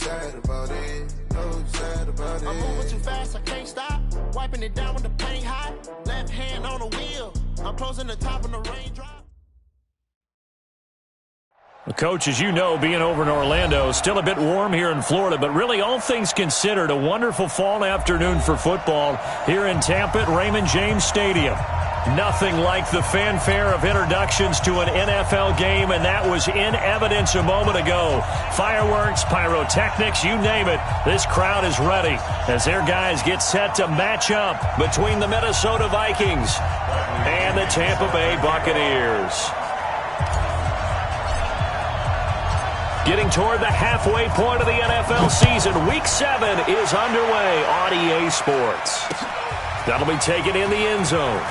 sad about it. No sad about it. I'm moving too fast, I can't stop. Wiping it down with the paint hot. Left hand on the wheel. I'm closing the top of the raindrop. Coach, as you know, being over in Orlando, still a bit warm here in Florida, but really all things considered, a wonderful fall afternoon for football here in Tampa at Raymond James Stadium. Nothing like the fanfare of introductions to an NFL game, and that was in evidence a moment ago. Fireworks, pyrotechnics, you name it. This crowd is ready as their guys get set to match up between the Minnesota Vikings and the Tampa Bay Buccaneers. Getting toward the halfway point of the NFL season, Week 7 is underway on EA Sports. That'll be taken in the end zone.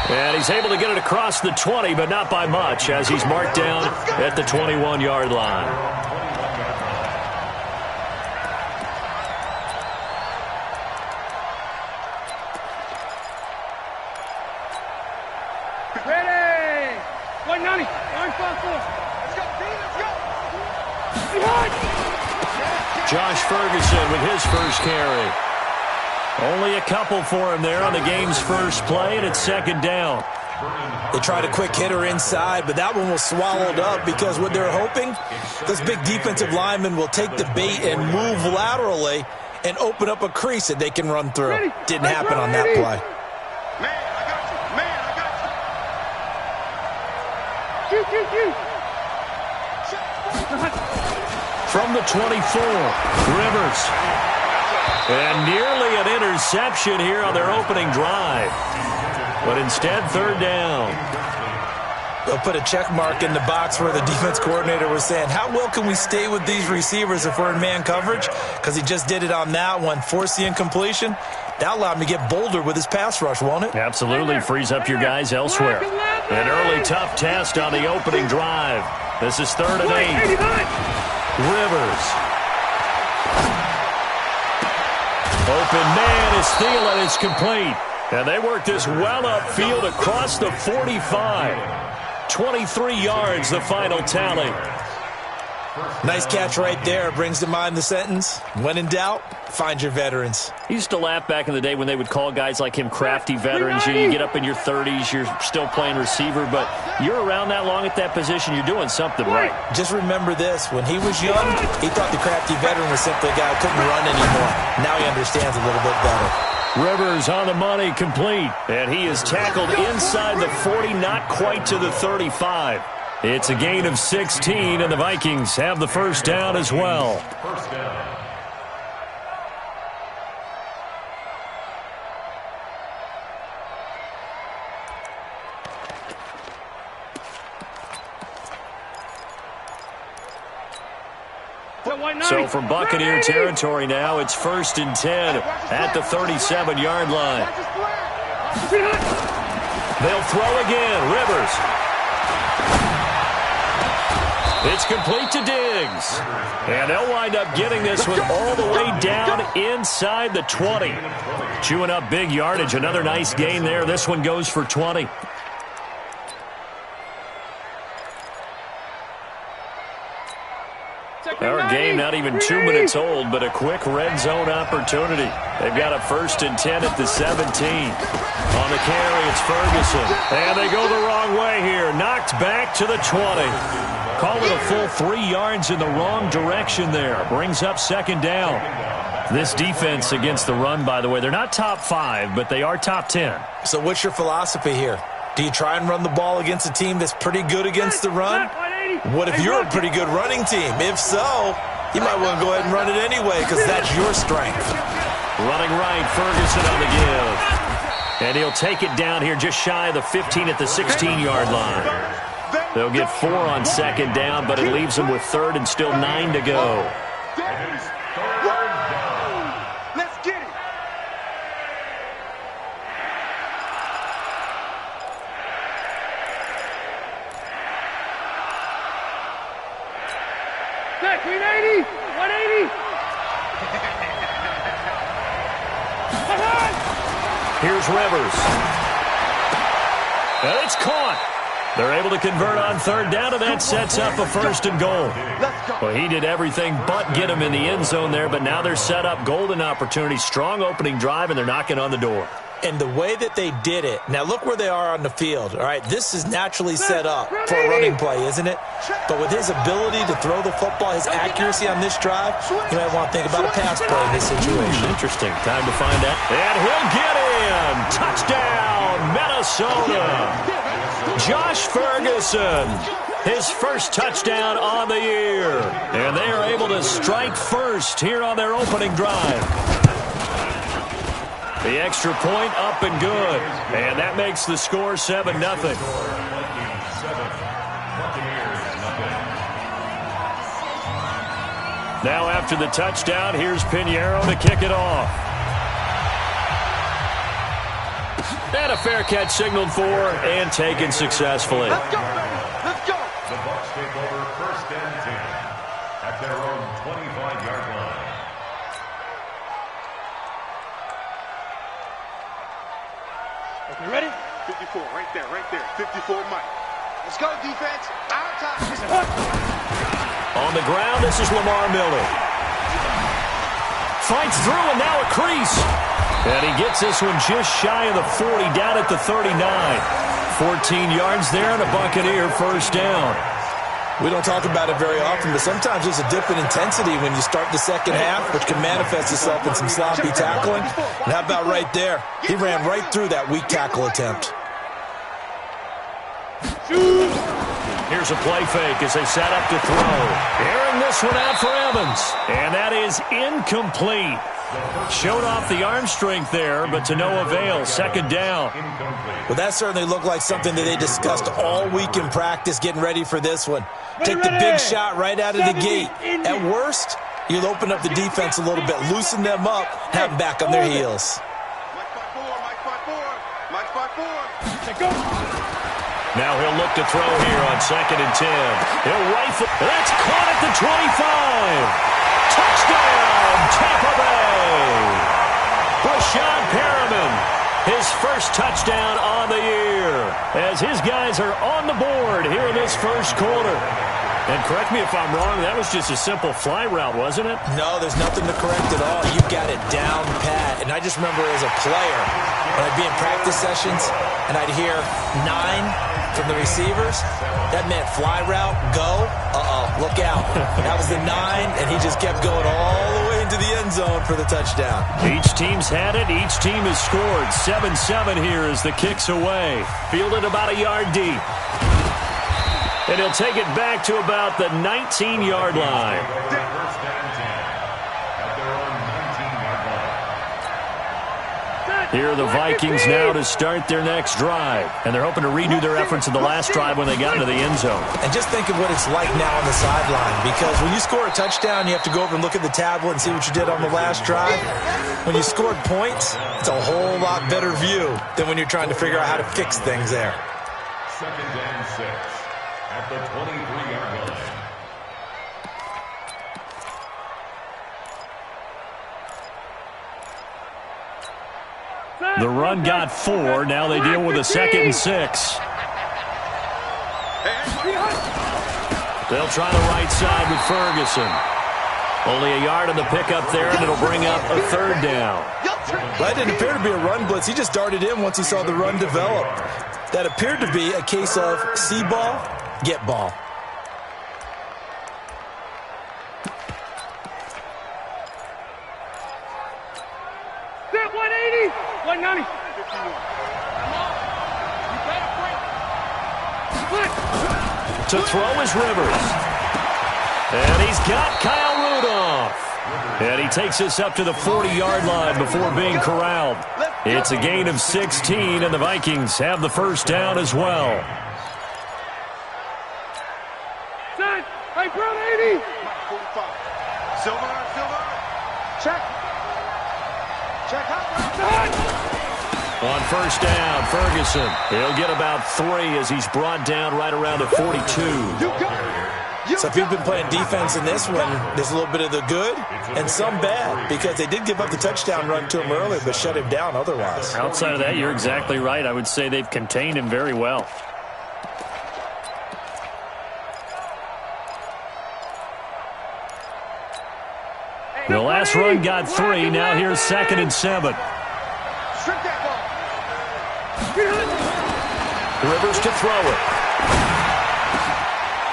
And he's able to get it across the 20, but not by much, as he's marked down at the 21-yard line. Ready! 190, 154. Josh Ferguson with his first carry. Only a couple for him there on the game's first play, and it's second down. They tried a quick hitter inside, but that one was swallowed up because what they're hoping, those big defensive linemen will take the bait and move laterally and open up a crease that they can run through. Didn't happen on that play. Man, I got you. Man, I got you. Shoot. From the 24, Rivers. And nearly an interception here on their opening drive. But instead, third down. They'll put a check mark in the box where the defense coordinator was saying, how well can we stay with these receivers if we're in man coverage? Because he just did it on that one, forced the incompletion. That allowed him to get bolder with his pass rush, won't it? Absolutely, frees up your guys elsewhere. An early tough test on the opening drive. This is 3rd and 8. Rivers. Open man is Thielen. It's complete. And they work this well upfield across the 45. 23 yards, the final tally. Nice catch right there. Brings to mind the sentence, when in doubt, find your veterans. He used to laugh back in the day when they would call guys like him crafty veterans. You get up in your 30s, you're still playing receiver, but you're around that long at that position, you're doing something right. Just remember this. When he was young, he thought the crafty veteran was simply a guy who couldn't run anymore. Now he understands a little bit better. Rivers on the money, complete. And he is tackled inside the 40, not quite to the 35. It's a gain of 16, and the Vikings have the first down as well. So from Buccaneer territory now, it's 1st and 10 at the 37-yard line. They'll throw again. Rivers. It's complete to Diggs. And they'll wind up getting this one all the way down inside the 20. Chewing up big yardage. Another nice gain there. This one goes for 20. Our game not even 2 minutes old, but a quick red zone opportunity. They've got a 1st and 10 at the 17. On the carry, it's Ferguson. And they go the wrong way here. Knocked back to the 20. Call it a full 3 yards in the wrong direction there. Brings up second down. This defense against the run, by the way, they're not top 5, but they are top 10. So what's your philosophy here? Do you try and run the ball against a team that's pretty good against the run? What if you're a pretty good running team? If so, you might want to go ahead and run it anyway because that's your strength. Running right, Ferguson on the give. And he'll take it down here just shy of the 15 at the 16-yard line. They'll get 4 on second down, but it leaves them with 3rd and still 9 to go. Let's get it. Back, 180, 180. Here's Rivers. And it's caught. They're able to convert on third down, and that sets up a first and goal. Well, he did everything but get him in the end zone there, but now they're set up golden opportunity, strong opening drive, and they're knocking on the door. And the way that they did it, now look where they are on the field. All right, this is naturally set up for a running play, isn't it? But with his ability to throw the football, his accuracy on this drive, you might want to think about a pass play in this situation. Interesting. Time to find out. And he'll get in. Touchdown, Minnesota. Josh Ferguson, his first touchdown on the year. And they are able to strike first here on their opening drive. The extra point up and good. And that makes the score 7-0. Now after the touchdown, here's Pinheiro to kick it off. And a fair catch signaled for and taken successfully. Let's go, baby. Let's go. The Bucs take over first and 10 at their own 25-yard line. You ready? 54, right there, 54, Mike. Let's go, defense. Our time. On the ground, this is Lamar Miller. Fights through, and now a crease. And he gets this one just shy of the 40, down at the 39. 14 yards there, and a Buccaneer first down. We don't talk about it very often, but sometimes there's a dip in intensity when you start the second half, which can manifest itself in some sloppy tackling. And how about right there? He ran right through that weak tackle attempt. Here's a play fake as they set up to throw. Airing this one out for Evans. And that is incomplete. Showed off the arm strength there, but to no avail. Second down. Well, that certainly looked like something that they discussed all week in practice getting ready for this one. Take the big shot right out of the gate. At worst, you'll open up the defense a little bit, loosen them up, have them back on their heels. Now he'll look to throw here on 2nd and 10. He'll rifle. That's caught at the 25. Touchdown, Tampa Bay. Brashad Perriman, his first touchdown on the year, as his guys are on the board here in this first quarter. And correct me if I'm wrong, that was just a simple fly route, wasn't it? No, there's nothing to correct at all. You've got it down pat. And I just remember as a player, when I'd be in practice sessions and I'd hear 9 from the receivers, that meant fly route, go, look out. That was the 9, and he just kept going all the way into the end zone for the touchdown. Each team's had it. Each team has scored. 7-7 here as the kick's away. Fielded about a yard deep. And he'll take it back to about the 19-yard line. First and 10 at their own 19-yard line. Here are the Vikings now to start their next drive. And they're hoping to redo their efforts in the last drive when they got into the end zone. And just think of what it's like now on the sideline, because when you score a touchdown, you have to go over and look at the tablet and see what you did on the last drive. When you scored points, it's a whole lot better view than when you're trying to figure out how to fix things there. 2nd and 6 at the 23-yard line. The run got 4. Now they deal with a 2nd and 6. They'll try the right side with Ferguson. Only a yard on the pickup there, and it'll bring up a 3rd down. That didn't appear to be a run blitz. He just darted in once he saw the run develop. That appeared to be a case of see ball, get ball. Step 180, 190. To throw is Rivers. And he's got Kyle Rudolph. And he takes us up to the 40-yard line before being corralled. It's a gain of 16, and the Vikings have the first down as well. Set. Hey, Brown 80. Silver. Check. Check out. On first down, Ferguson. He'll get about 3 as he's brought down right around the 42. So if you've been playing defense in this one, there's a little bit of the good and some bad, because they did give up the touchdown run to him earlier, but shut him down otherwise. Outside of that, you're exactly right. I would say they've contained him very well. The last run got 3. Now here's 2nd and 7. Rivers to throw it.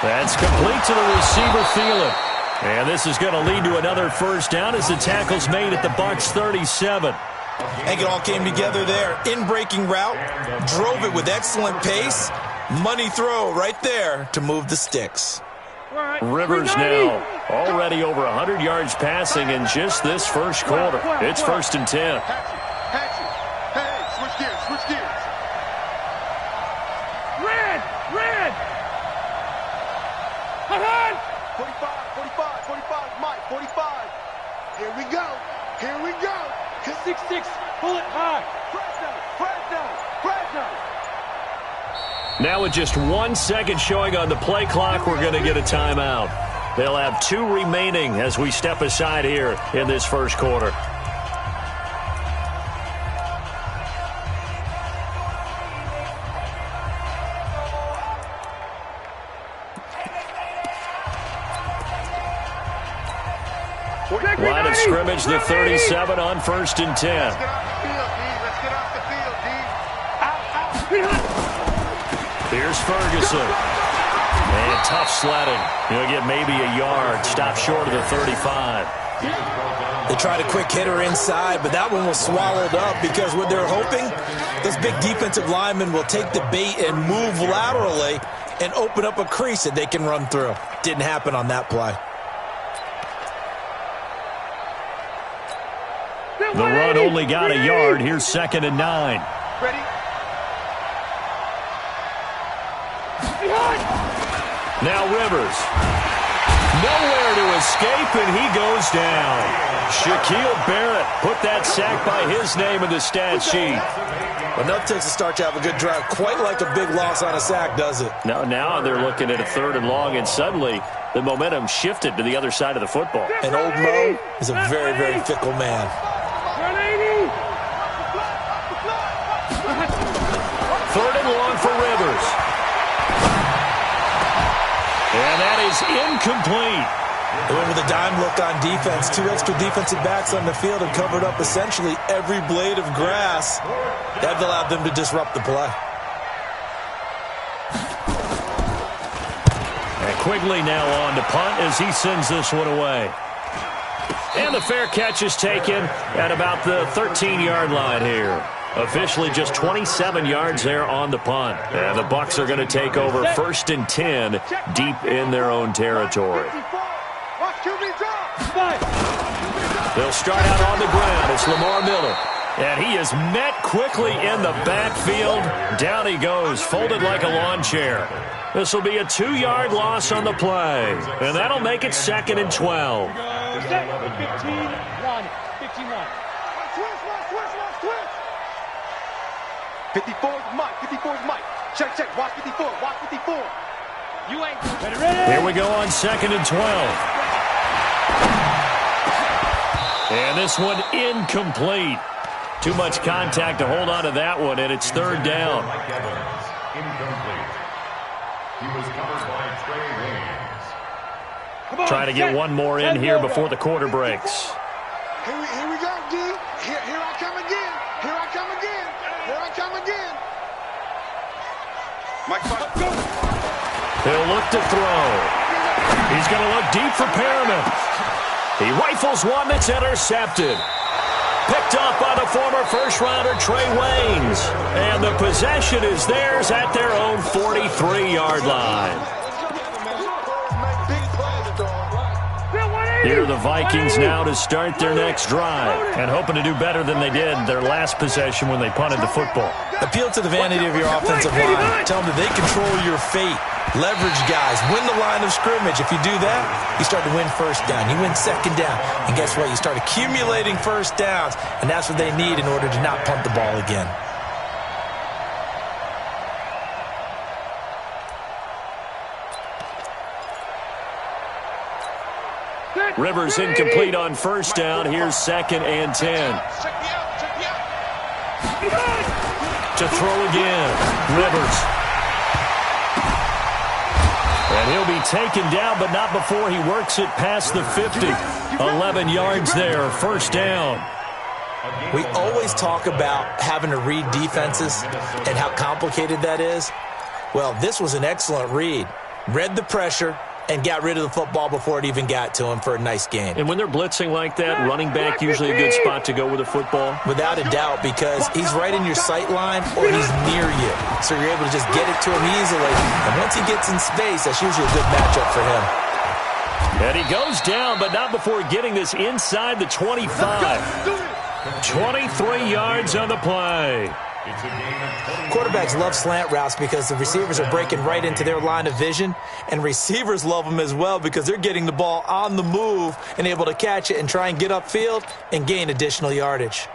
That's complete to the receiver, Thielen. And this is going to lead to another first down as the tackle's made at the Bucs 37. I think it all came together there. In-breaking route, drove it with excellent pace. Money throw right there to move the sticks. Rivers now already over 100 yards passing in just this first quarter. It's 1st and 10. Hey, switch gears, switch gears. Red! 45, Mike, 45. Here we go. 6-6, pull it high. Press down. Now with just 1 second showing on the play clock, we're going to get a timeout. They'll have 2 remaining as we step aside here in this first quarter. Line of scrimmage, the 37 on 1st and 10. Let's get off the field, D. Here's Ferguson. And tough sledding. He'll get maybe a yard. Stop short of the 35. They tried a quick hitter inside, but that one was swallowed up because what they're hoping, this big defensive lineman will take the bait and move laterally and open up a crease that they can run through. Didn't happen on that play. The run only got a yard. Here's 2nd and 9. Ready? Now Rivers. Nowhere to escape, and he goes down. Shaquille Barrett put that sack by his name in the stat sheet. Enough takes to start to have a good drive. Quite like a big loss on a sack, does it? Now they're looking at a 3rd and long, and suddenly the momentum shifted to the other side of the football. And old Mo is a very, very fickle man. 3rd and long for Rivers. And that is incomplete. They went with a dime look on defense. 2 extra defensive backs on the field and covered up essentially every blade of grass. That allowed them to disrupt the play. And Quigley now on to punt as he sends this one away. And the fair catch is taken at about the 13-yard line here. Officially just 27 yards there on the punt. And the Bucs are going to take over 1st and 10 deep in their own territory. They'll start out on the ground. It's Lamar Miller. And he is met quickly in the backfield. Down he goes, folded like a lawn chair. This will be a 2-yard loss on the play. And that'll make it 2nd and 12. 54's Mike. Check. Watch 54. You ain't ready. Here we go on 2nd and 12. And this one incomplete. Too much contact to hold on to that one, and it's 3rd down. Incomplete. He was covered by Trey Williams. Trying to get one more in here before the quarter breaks. Here we go, D. Here I come again. Mike, go. He'll look to throw. He's going to look deep for Perriman. He rifles one that's intercepted. Picked up by the former first-rounder Trey Waynes. And the possession is theirs at their own 43-yard line. Here are the Vikings now to start their next drive and hoping to do better than they did their last possession when they punted the football. Appeal to the vanity of your offensive line. Tell them that they control your fate. Leverage guys. Win the line of scrimmage. If you do that, you start to win 1st down. You win 2nd down. And guess what? You start accumulating 1st downs. And that's what they need in order to not punt the ball again. Rivers incomplete on 1st down. Here's 2nd and 10. To throw again. Rivers. And he'll be taken down, but not before he works it past the 50. 11 yards there, first down. We always talk about having to read defenses and how complicated that is. Well, this was an excellent read. Read the pressure and got rid of the football before it even got to him for a nice gain. And when they're blitzing like that, running back usually a good spot to go with the football? Without a doubt, because he's right in your sight line or he's near you. So you're able to just get it to him easily. And once he gets in space, that's usually a good matchup for him. And he goes down, but not before getting this inside the 25. 23 yards on the play. Quarterbacks love slant routes because the receivers are breaking right into their line of vision, and receivers love them as well because they're getting the ball on the move and able to catch it and try and get upfield and gain additional yardage.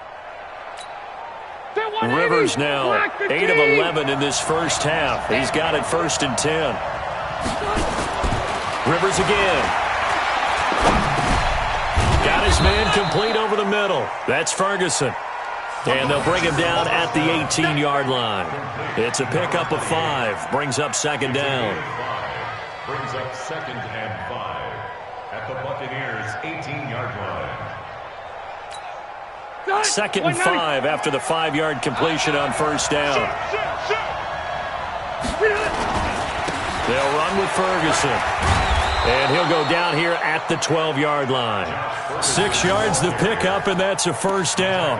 Rivers now 8 of 11 in this first half. He's got it 1st and 10. Rivers again. Got his man complete over the middle. That's Ferguson. And they'll bring him down at the 18-yard line. It's a pickup of 5. Brings up second down. Brings up 2nd and 5 at the Buccaneers' 18-yard line. 2nd and 5 after the 5-yard completion on first down. They'll run with Ferguson. And he'll go down here at the 12-yard line. 6 yards the pickup, and that's a first down.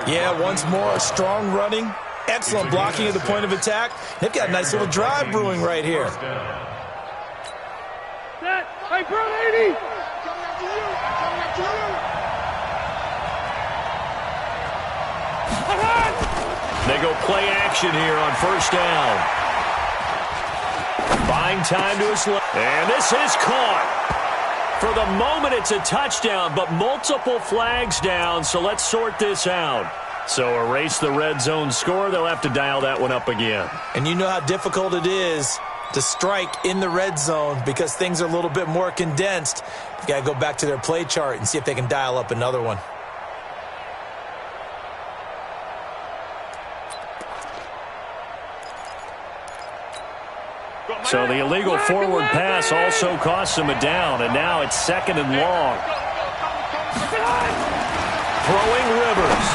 Yeah, once more, strong running, excellent blocking at the point of attack. They've got a nice little drive brewing right here. Hey, bro, 80. They go play action here on first down. Buying time to his left. And this is caught. For the moment, it's a touchdown, but multiple flags down, so let's sort this out. So erase the red zone score. They'll have to dial that one up again. And you know how difficult it is to strike in the red zone because things are a little bit more condensed. You've got to go back to their play chart and see if they can dial up another one. So the illegal forward pass also costs him a down, and now it's 2nd and long. Throwing Rivers.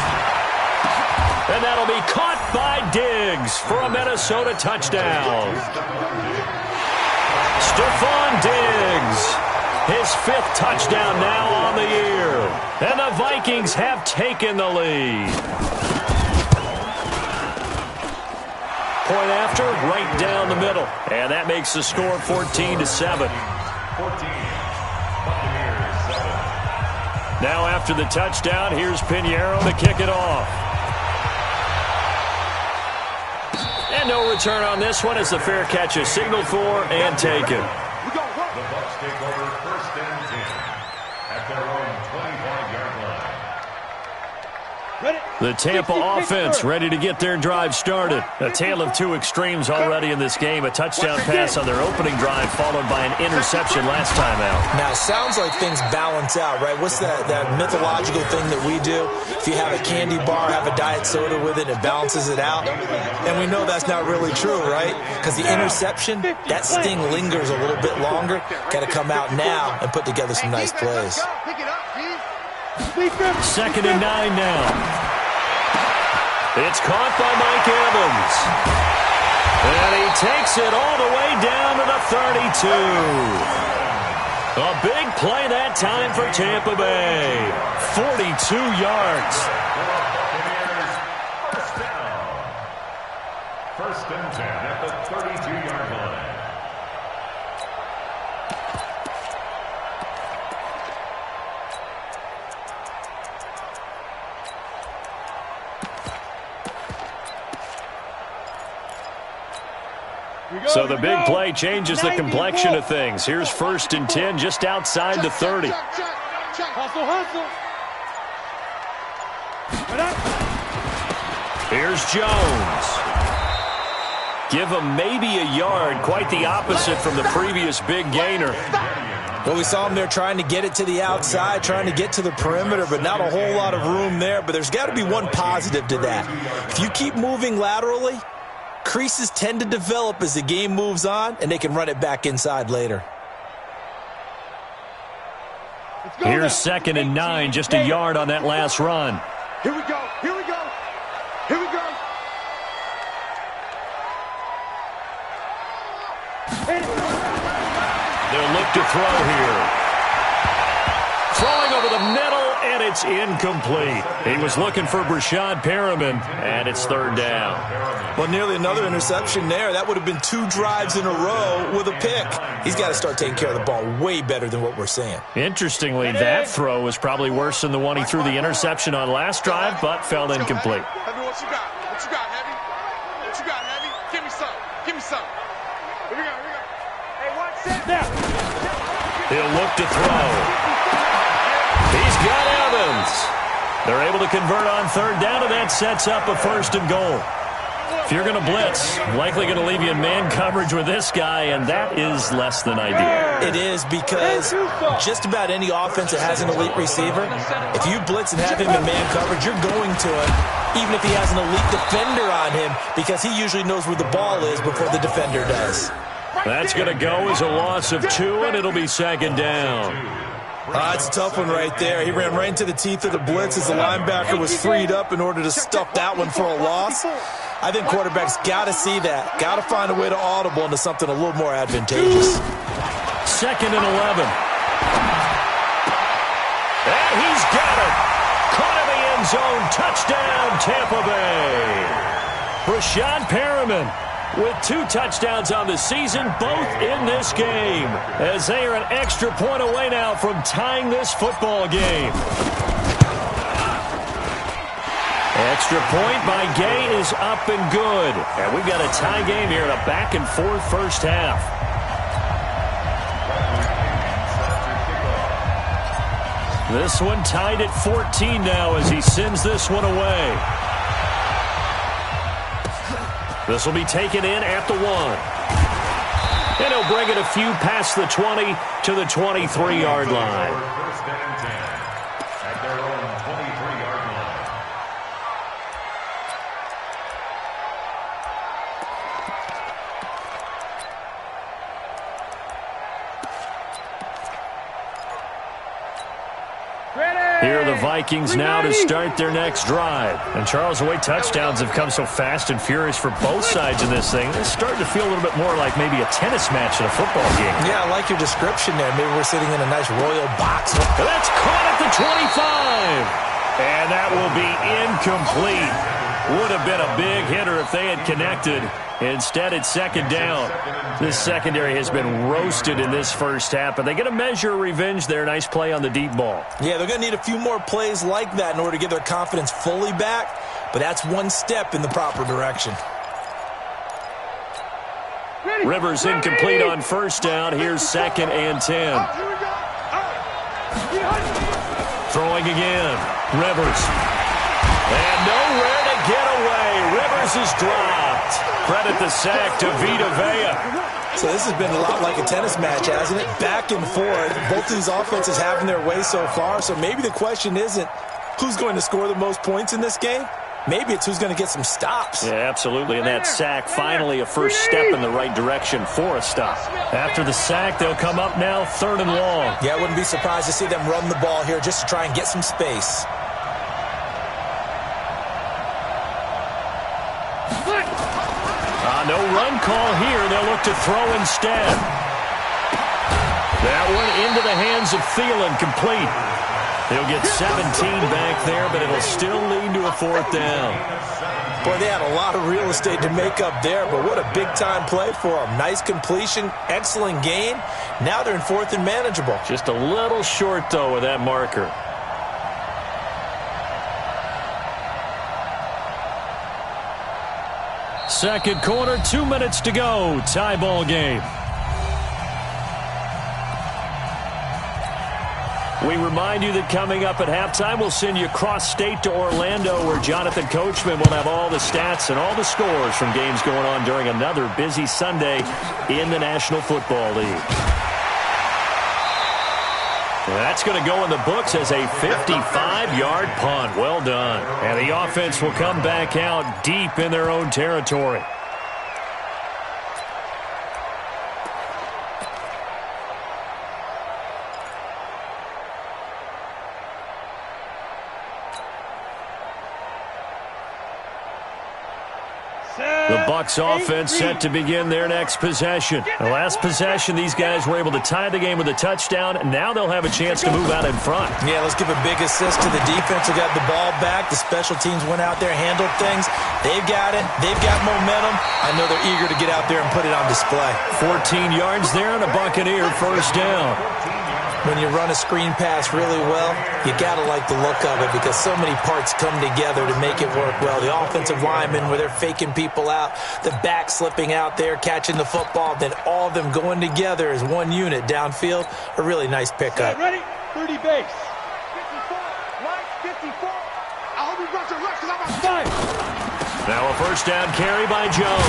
And that'll be caught by Diggs for a Minnesota touchdown. Stephon Diggs, his 5th touchdown now on the year. And the Vikings have taken the lead. Point after, right down the middle. And that makes the score 14-7. 14. Buccaneers 7. Now after the touchdown, here's Pinheiro to kick it off. And no return on this one as the fair catch is signaled for and taken. The Bucs take over 1st and 10 at their own 25-yard line. The Tampa offense ready to get their drive started. A tale of two extremes already in this game. A touchdown pass on their opening drive followed by an interception last time out. Now, it sounds like things balance out, right? What's that mythological thing that we do? If you have a candy bar, have a diet soda with it, it balances it out. And we know that's not really true, right? Because the interception, that sting lingers a little bit longer. Got to come out now and put together some nice plays. 2nd and 9 now. It's caught by Mike Evans. And he takes it all the way down to the 32. A big play that time for Tampa Bay. 42 yards. First and 10 at the 32-yard line. So the big play changes the complexion of things. Here's 1st and 10 just outside the 30. Here's Jones. Give him maybe a yard, quite the opposite from the previous big gainer. Well, we saw him there trying to get it to the outside, trying to get to the perimeter, but not a whole lot of room there. But there's got to be one positive to that. If you keep moving laterally, Creases tend to develop as the game moves on, and they can run it back inside later. Here's 2nd and 9, just a yard on that last run. Here we go. Here we go. Here we go. They'll look to throw here. Throwing over the middle, and it's incomplete. He was looking for Brashad Perriman, and it's 3rd down. Well, nearly another interception there. That would have been 2 drives in a row with a pick. He's got to start taking care of the ball way better than what we're seeing. Interestingly, that throw was probably worse than the one he threw the interception on last drive, but fell incomplete. Heavy, what you got? What you got, Heavy? What you got, Heavy? Give me some. Give me some. Here we go. Here we go. Hey, watch that now. He'll look to throw. He's got Evans. They're able to convert on 3rd down, and that sets up a 1st and goal. If you're going to blitz, likely going to leave you in man coverage with this guy, and that is less than ideal. It is, because just about any offense that has an elite receiver, if you blitz and have him in man coverage, you're going to him, even if he has an elite defender on him, because he usually knows where the ball is before the defender does. That's going to go as a loss of 2, and it'll be 2nd down. That's a tough one right there. He ran right into the teeth of the blitz as the linebacker was freed up in order to stuff that one for a loss. I think quarterbacks got to see that. Got to find a way to audible into something a little more advantageous. 2nd and 11. And he's got it. Caught in the end zone. Touchdown, Tampa Bay. Brashad Perriman with 2 touchdowns on the season, both in this game, as they are an extra point away now from tying this football game. Extra point by Gay is up and good. And we've got a tie game here in a back-and-forth first half. This one tied at 14 now as he sends this one away. This will be taken in at the 1. And he'll bring it a few past the 20 to the 23-yard line. First and 10 at their own 23-yard line. Here are the Vikings now to start their next drive. And Charles, the way touchdowns have come so fast and furious for both sides in this thing, it's starting to feel a little bit more like maybe a tennis match in a football game. Yeah, I like your description there. Maybe we're sitting in a nice royal box. That's caught at the 25. And that will be incomplete. Would have been a big hitter if they had connected. Instead, it's 2nd down. This secondary has been roasted in this first half, but they get a measure of revenge there. Nice play on the deep ball. Yeah, they're going to need a few more plays like that in order to get their confidence fully back, but that's one step in the proper direction. Rivers incomplete on 1st down. Here's 2nd and 10. Throwing again. Rivers. And nowhere to get away. Rivers is dropped. Credit the sack to Vita Vea. So this has been a lot like a tennis match, hasn't it? Back and forth. Both of these offenses having their way so far. So maybe the question isn't who's going to score the most points in this game. Maybe it's who's going to get some stops. Yeah, absolutely. And that sack, finally a first step in the right direction for a stop. After the sack, they'll come up now 3rd and long. Yeah, I wouldn't be surprised to see them run the ball here just to try and get some space. No run call here. They'll look to throw instead. That one into the hands of Thielen, complete. He'll get 17 back there, but it'll still lead to a 4th down. Boy, they had a lot of real estate to make up there, but what a big-time play for them. Nice completion, excellent gain. Now they're in 4th and manageable. Just a little short, though, with that marker. Second quarter, 2 minutes to go. Tie ball game. We remind you that coming up at halftime, we'll send you cross-state to Orlando, where Jonathan Coachman will have all the stats and all the scores from games going on during another busy Sunday in the National Football League. That's going to go in the books as a 55-yard punt. Well done. And the offense will come back out deep in their own territory. Bucs offense set to begin their next possession. The last possession, these guys were able to tie the game with a touchdown. Now they'll have a chance to move out in front. Yeah, let's give a big assist to the defense who got the ball back. The special teams went out there, handled things. They've got it. They've got momentum. I know they're eager to get out there and put it on display. 14 yards there and a Buccaneer first down. When you run a screen pass really well, you got to like the look of it because so many parts come together to make it work well. The offensive linemen, where they're faking people out, the back slipping out there, catching the football, then all of them going together as one unit downfield. A really nice pickup. Ready? 30 base. 54. Right? 54. I hope he runs it right because I'm a 5. Now a first down carry by Jones.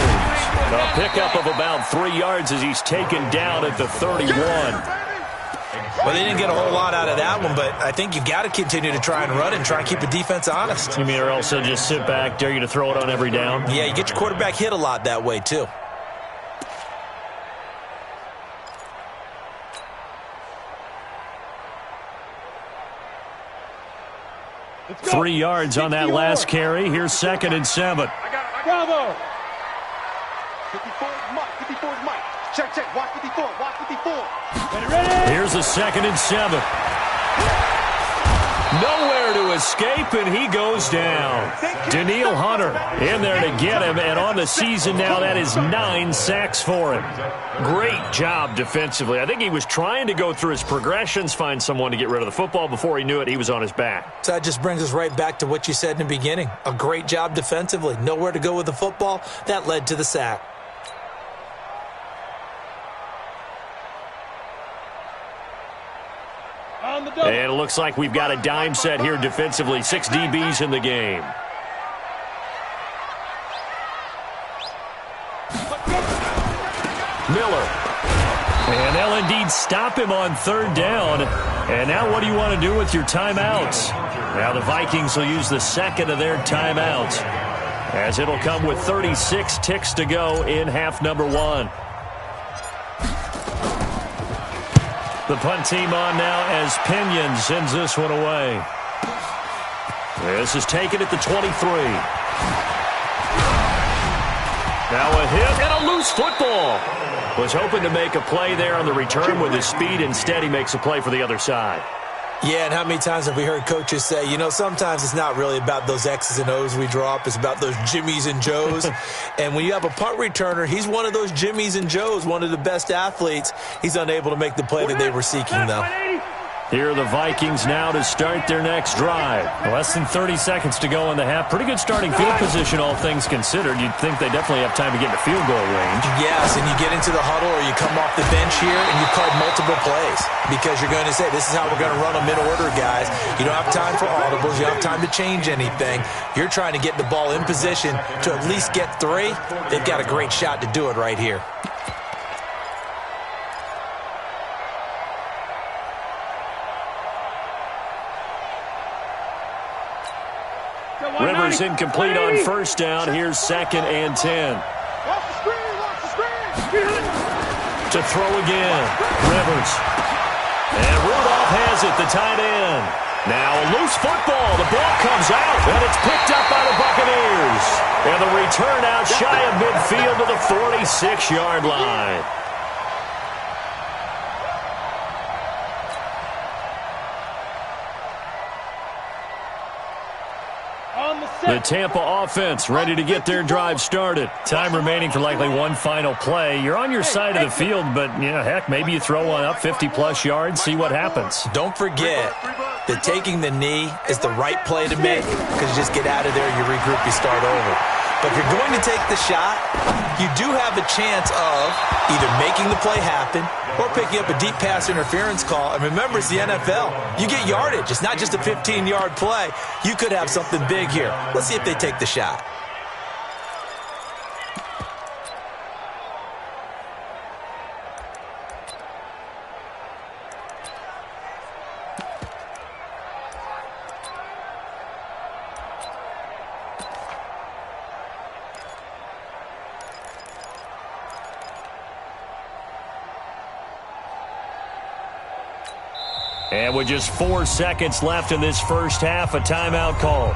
A pickup of about 3 yards as he's taken down at the 31. Well, they didn't get a whole lot out of that one, but I think you've got to continue to try and run and try and keep the defense honest. You mean or else they'll just sit back, dare you to throw it on every down? Yeah, you get your quarterback hit a lot that way, too. Let's go. 3 yards on that last carry. Here's 2nd and 7. Bravo. 54 is Mike. 54 is Mike. Check. Watch 54. Watch 54. Ready. Here's a 2nd and 7. Nowhere to escape, and he goes down. Danielle Hunter in there to get him, and on the season now, that is 9 sacks for him. Great job defensively. I think he was trying to go through his progressions, find someone to get rid of the football. Before he knew it, he was on his back. So that just brings us right back to what you said in the beginning. A great job defensively. Nowhere to go with the football. That led to the sack. And it looks like we've got a dime set here defensively. 6 DBs in the game. Miller. And they'll indeed stop him on 3rd down. And now what do you want to do with your timeouts? Now the Vikings will use the 2nd of their timeouts, as it'll come with 36 ticks to go in half number 1. The punt team on now as Pinion sends this one away. This is taken at the 23. Now a hit and a loose football. Was hoping to make a play there on the return with his speed. Instead, he makes a play for the other side. Yeah, and how many times have we heard coaches say, you know, sometimes it's not really about those X's and O's we draw up. It's about those Jimmies and Joes. And when you have a punt returner, he's one of those Jimmies and Joes, one of the best athletes. He's unable to make the play that they were seeking, though. Here are the Vikings now to start their next drive. Less than 30 seconds to go in the half. Pretty good starting field position, all things considered. You'd think they definitely have time to get into field goal range. Yes, and you get into the huddle or you come off the bench here and you call multiple plays because you're going to say, this is how we're going to run them in order, guys. You don't have time for audibles. You don't have time to change anything. You're trying to get the ball in position to at least get 3. They've got a great shot to do it right here. Rivers incomplete on 1st down. Here's 2nd and 10. Watch the screen. To throw again. Rivers. And Rudolph has it, the tight end. Now a loose football. The ball comes out, and it's picked up by the Buccaneers. And the return out shy of midfield to the 46-yard line. The Tampa offense ready to get their drive started. Time remaining for likely one final play. You're on your side of the field, but, heck, maybe you throw one up 50-plus yards, see what happens. Don't forget that taking the knee is the right play to make because you just get out of there, you regroup, you start over. But if you're going to take the shot, you do have a chance of either making the play happen or picking up a deep pass interference call. And remember, it's the NFL. You get yardage. It's not just a 15-yard play. You could have something big here. Let's see if they take the shot. And with just 4 seconds left in this first half, a timeout call.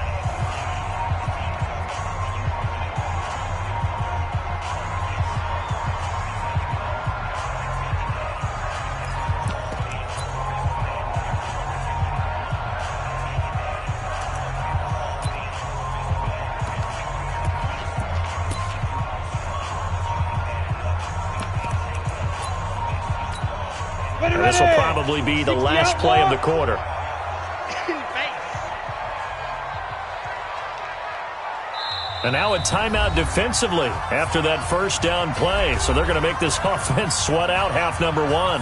And this will probably be the last play of the quarter. And now a timeout defensively after that first down play. So they're going to make this offense sweat out half number one.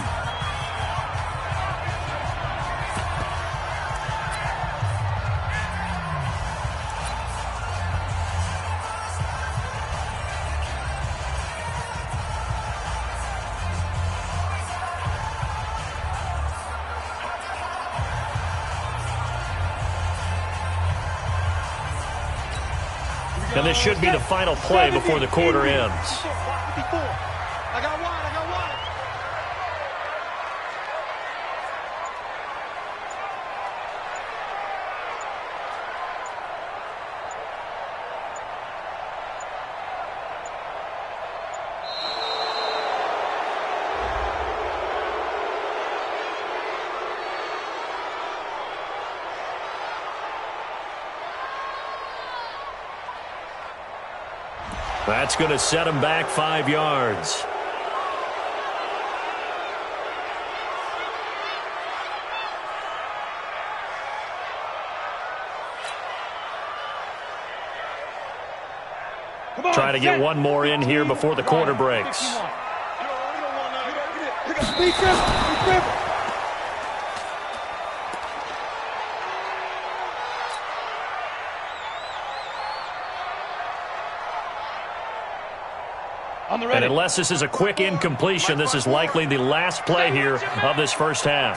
And this should be the final play before the quarter ends. I got one. That's going to set him back 5 yards. Try to get one more in here before the quarter breaks. And unless this is a quick incompletion, this is likely the last play here of this first half.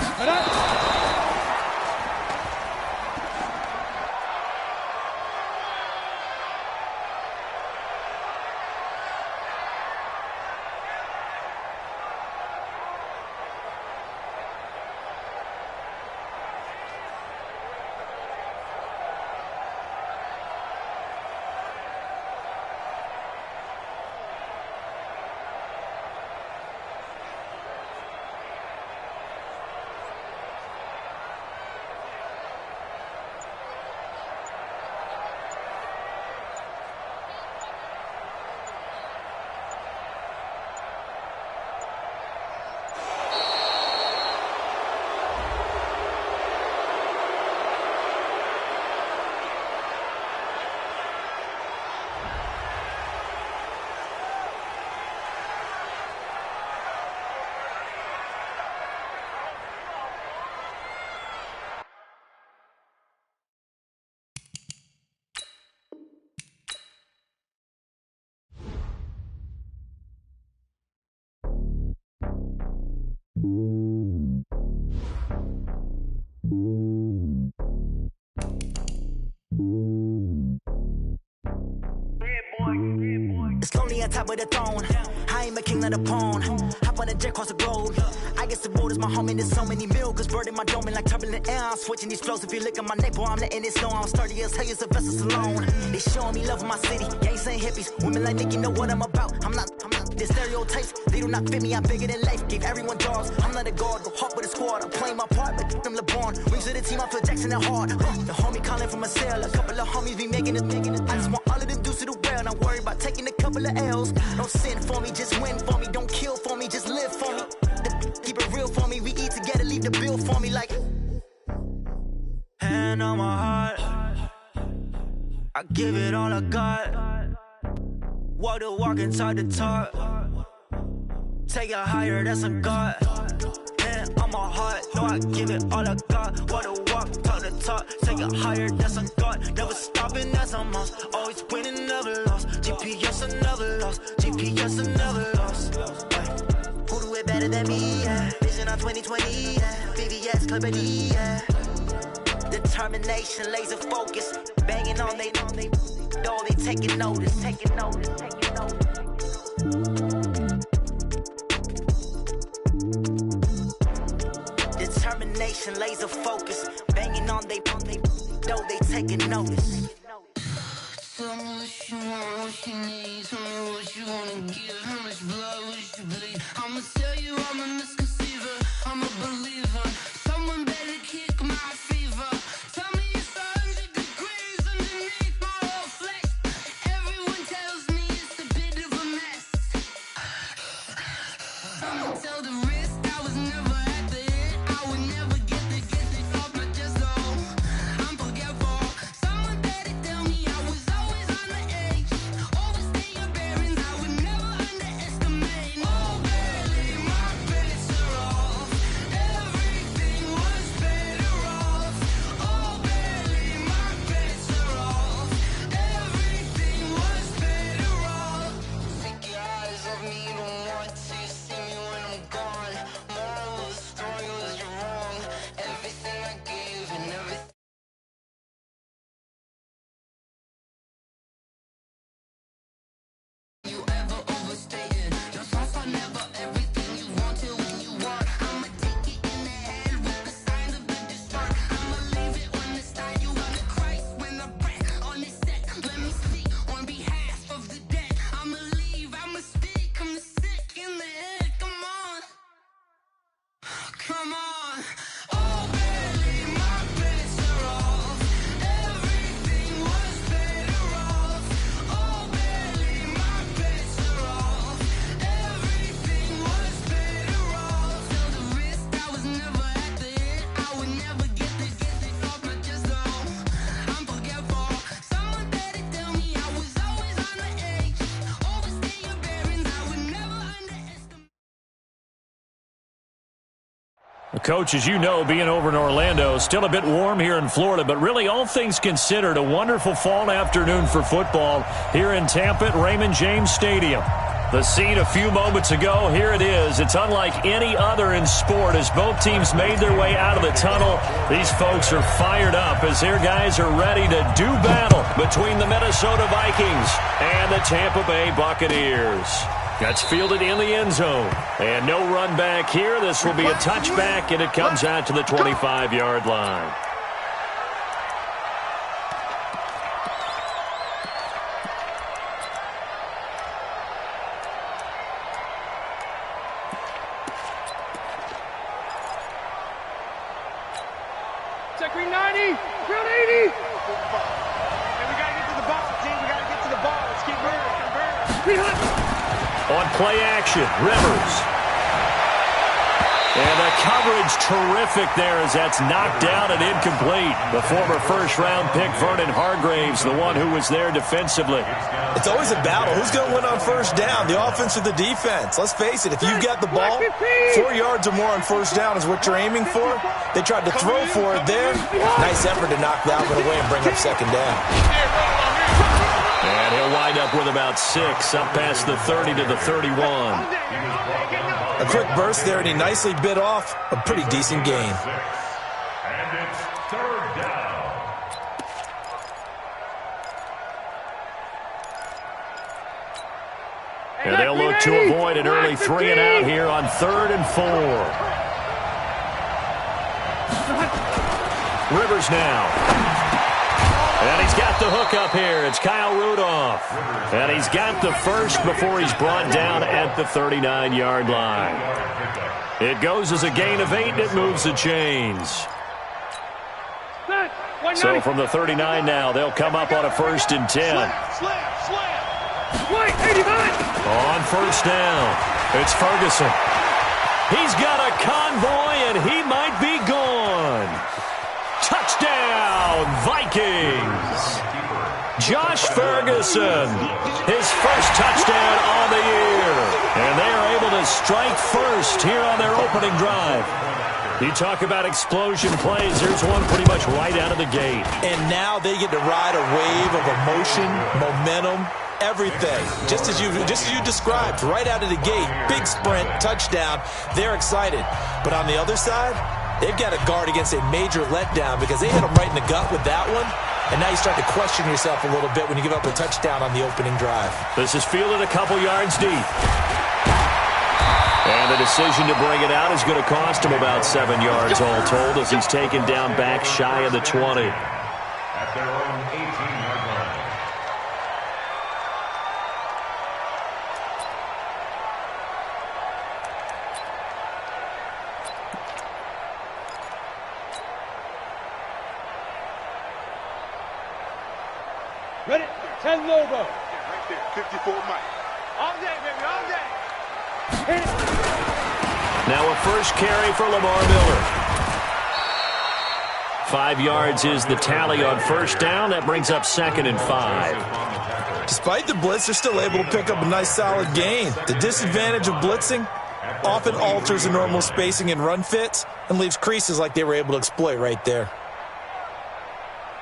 It's lonely on top of the throne. I ain't a king of the pawn. Hop on a jet across the globe. I guess the road is my home and there's so many miracles burning my dome like turbulent air. I'm switching these flows. If you look at my neck, boy, I'm letting it snow. I'm sturdy as hell as a vessel alone. They showing me love in my city. Gangsta hippies. Women like Nicki know what I'm about. I'm not. The stereotypes, they do not fit me. I'm bigger than life. Gave everyone jobs. I'm not a guard. Go hard with a squad. I'm playing my part, but them LeBron. Rings to the team. I feel Jackson and hard. The homie calling from a cell. A couple of homies be making it. I just want all of them dudes to the well. Not worry about taking a couple of L's. Don't sin for me, just win for me. Don't kill for me, just live for me. Keep it real for me. We eat together, leave the bill for me like. Hand on my heart. I give it all I got. Walk the walk and talk the talk. Take it higher, that's a God. Hand on my heart, no, I give it all I got. Walk the walk, talk the talk. Take it higher, that's a God. Never stopping, that's a must. Always winning, never lost. GPS, I never lost. GPS, I never lost. Who do it better than me? Yeah. Vision on 2020. Yeah. VVS, Clippity. Yeah. Determination, laser focus. Banging on they door, they taking notice. Determination, laser focus. Banging on they door, they taking notice. Tell me what you want, what you need. Tell me what you wanna give. How much blood would you bleed? I'ma tell you I'm a misconceiver. I'm a believer. Someone better kick my fever. Tell me it's 100 degrees underneath my whole flesh. Everyone tells me it's a bit of a mess. I'ma tell the risk I was never Come on. Oh, barely my bets are off. Everything was better off. Oh, barely my bets are off. Everything was better off. Till the wrist, I was never at the hit. I would never get this off my chest, though. I'm forgetful. Someone better tell me I was always on the edge. Overstay your bearings, I would never underestimate. Coach, as you know, being over in Orlando, still a bit warm here in Florida, but really all things considered, a wonderful fall afternoon for football here in Tampa at Raymond James Stadium. The scene a few moments ago, here it is. It's unlike any other in sport as both teams made their way out of the tunnel. These folks are fired up as their guys are ready to do battle between the Minnesota Vikings and the Tampa Bay Buccaneers. That's fielded in the end zone. And no run back here. This will be a touchback, and it comes out to the 25-yard line. Check green 90, ground 80. And we got to get to the ball, team. We got to get to the ball. Let's keep moving. On play action, Rivers. And the coverage terrific there as that's knocked down and incomplete. The former first-round pick, Vernon Hargraves, the one who was there defensively. It's always a battle. Who's going to win on first down, the offense or the defense? Let's face it, if you've got the ball, 4 yards or more on first down is what you're aiming for. They tried to throw for it there. Nice effort to knock that one away and bring up second down. And he'll wind up with about 6, up past the 30 to the 31. A quick burst there, and he nicely bit off a pretty decent gain. And it's third down. And they'll look to avoid an early 3 and out here on 3rd and 4. Rivers now. And he's got the hook up here. It's Kyle Rudolph. And he's got the first before he's brought down at the 39-yard line. It goes as a gain of 8, and it moves the chains. So from the 39 now, they'll come up on a 1st and 10. On first down, it's Ferguson. He's got a convoy, and he might be gone. Touchdown, Vikings! Josh Ferguson, his first touchdown on the year. And they are able to strike first here on their opening drive. You talk about explosion plays. Here's one pretty much right out of the gate. And now they get to ride a wave of emotion, momentum, everything. Just as you described, right out of the gate. Big sprint, touchdown. They're excited. But on the other side, they've got to guard against a major letdown because they hit them right in the gut with that one. And now you start to question yourself a little bit when you give up a touchdown on the opening drive. This is fielded a couple yards deep. And the decision to bring it out is going to cost him about 7 yards all told as he's taken down back shy of the 20. At their own 18-yard line. Ready? 10 logo. Right there, 54 Mike. All day, baby, all day. Now a first carry for Lamar Miller. 5 yards is the tally on first down. That brings up 2nd and 5. Despite the blitz, they're still able to pick up a nice solid gain. The disadvantage of blitzing often alters the normal spacing and run fits and leaves creases like they were able to exploit right there.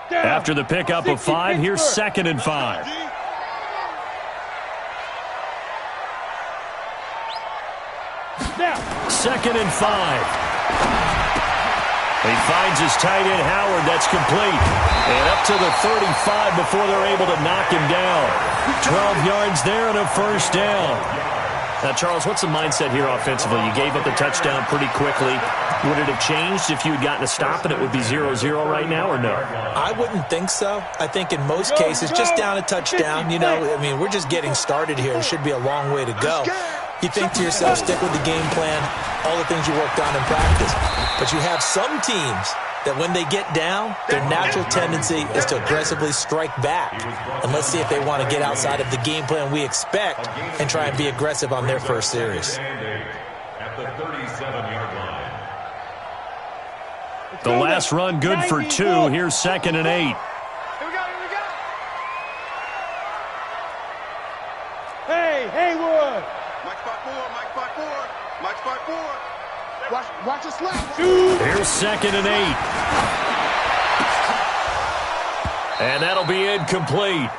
After the pickup of 5, here's 2nd and 5. Second and 5. He finds his tight end, Howard. That's complete. And up to the 35 before they're able to knock him down. 12 yards there and a first down. Now, Charles, what's the mindset here offensively? You gave up the touchdown pretty quickly. Would it have changed if you had gotten a stop and it would be 0-0 right now or no? I wouldn't think so. I think in most cases, just down a touchdown, you know, I mean, we're just getting started here. It should be a long way to go. You think to yourself, stick with the game plan, all the things you worked on in practice. But you have some teams that when they get down, their natural tendency is to aggressively strike back. And let's see if they want to get outside of the game plan we expect and try and be aggressive on their first series. At the 37-yard line. The last run good for 2. Here's 2nd and 8. Here we go. Hey, Haywood. Mike spot 4. Mike spot 4. Watch the slap. Here's 2nd and 8. And that'll be incomplete.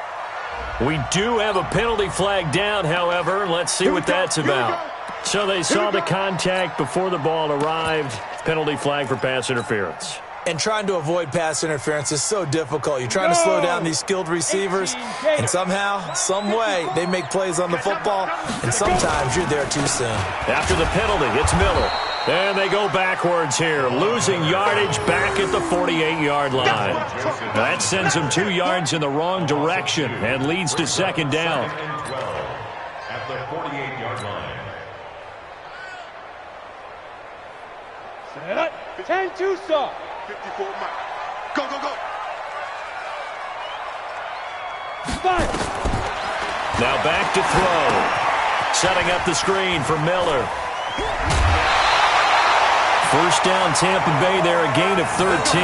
We do have a penalty flag down, however. Let's see what that's about. So they saw the contact before the ball arrived. Penalty flag for pass interference. And trying to avoid pass interference is so difficult. You're trying to slow down these skilled receivers, and somehow, some way, they make plays on the football, and sometimes you're there too soon. After the penalty, it's Miller. And they go backwards here, losing yardage back at the 48-yard line. That sends them 2 yards in the wrong direction and leads to 2nd down. At the 48-yard line. 10-2 stop. 54 Mike. Go. Five. Now back to throw. Setting up the screen for Miller. First down, Tampa Bay there, a gain of 13.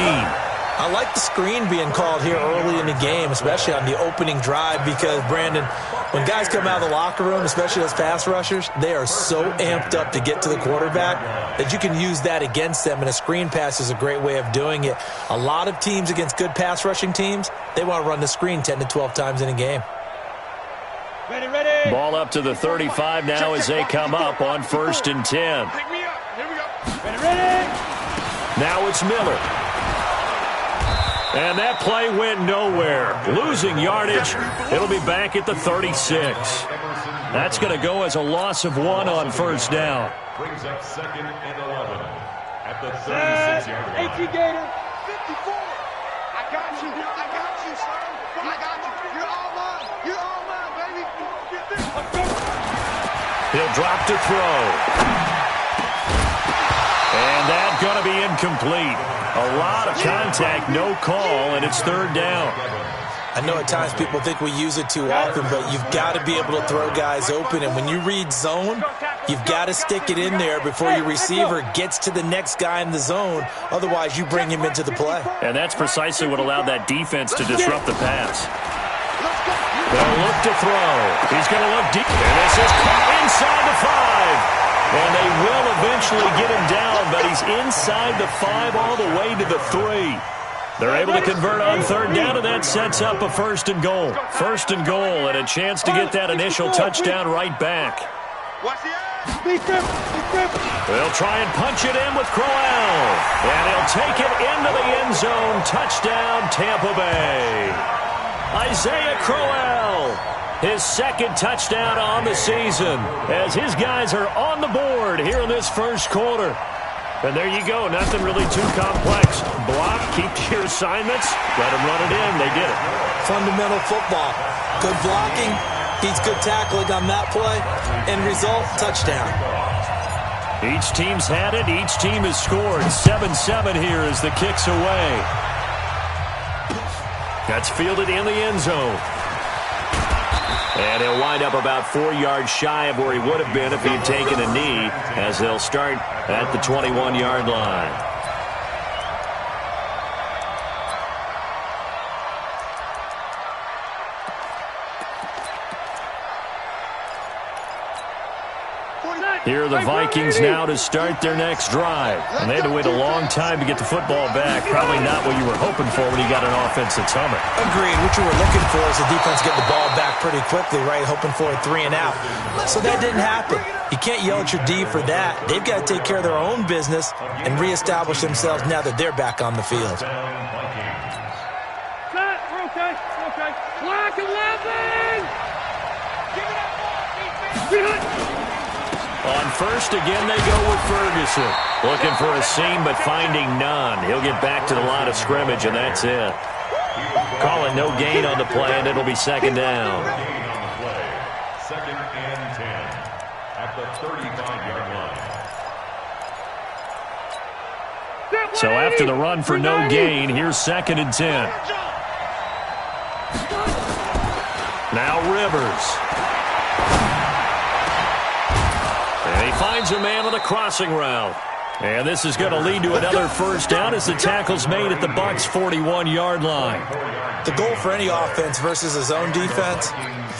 I like the screen being called here early in the game, especially on the opening drive, because, Brandon, when guys come out of the locker room, especially as pass rushers, they are so amped up to get to the quarterback that you can use that against them, and a screen pass is a great way of doing it. A lot of teams against good pass rushing teams, they want to run the screen 10 to 12 times in a game. Ready. Ball up to the 35 now as they come up on 1st and 10. Pick me up. Here we go. Ready. Now it's Miller. And that play went nowhere. Losing yardage. It'll be back at the 36. That's going to go as a loss of 1 on 1st down. Brings up 2nd and 11 at the 36-yard line. 18 Gator. 54. I got you, son. I got you. You're all mine, baby. He'll drop to throw. And that's going to be incomplete. A lot of contact, no call, and it's 3rd down. I know at times people think we use it too often, but you've got to be able to throw guys open. And when you read zone, you've got to stick it in there before your receiver gets to the next guy in the zone. Otherwise, you bring him into the play. And that's precisely what allowed that defense to disrupt the pass. They'll look to throw. He's going to look deep. And this is caught inside the 5. And they will eventually get him down, but he's inside the 5 all the way to the 3. They're able to convert on 3rd down, and that sets up a 1st and goal. 1st and goal, and a chance to get that initial touchdown right back. They'll try and punch it in with Crowell. And he'll take it into the end zone. Touchdown, Tampa Bay. Isaiah Crowell, his 2nd touchdown on the season, as his guys are on the board here in this 1st quarter. And there you go, nothing really too complex. Block, keep to your assignments, let them run it in. They did it. Fundamental football. Good blocking, beats good tackling on that play, and result, touchdown. Each team's had it, each team has scored. 7-7 here as the kick's away. That's fielded in the end zone. And he'll wind up about 4 yards shy of where he would have been if he had taken a knee, as they'll start at the 21-yard line. Here are the Vikings now to start their next drive. And they had to wait a long time to get the football back. Probably not what you were hoping for when you got an offense that's humming. Agreed. What you were looking for is the defense get the ball back pretty quickly, right? Hoping for a 3 and out. So that didn't happen. You can't yell at your D for that. They've got to take care of their own business and reestablish themselves now that they're back on the field. We're okay. Black 11! Give it up, defense! On 1st, again, they go with Ferguson. Looking for a seam, but finding none. He'll get back to the line of scrimmage, and that's it. Calling no gain on the play, and it'll be 2nd down. 2nd and 10 at the So after the run for no gain, here's 2nd and 10. Now Rivers. And he finds a man on the crossing route. And this is going to lead to another first down as the tackle's made at the Bucs' 41-yard line. The goal for any offense versus a zone defense,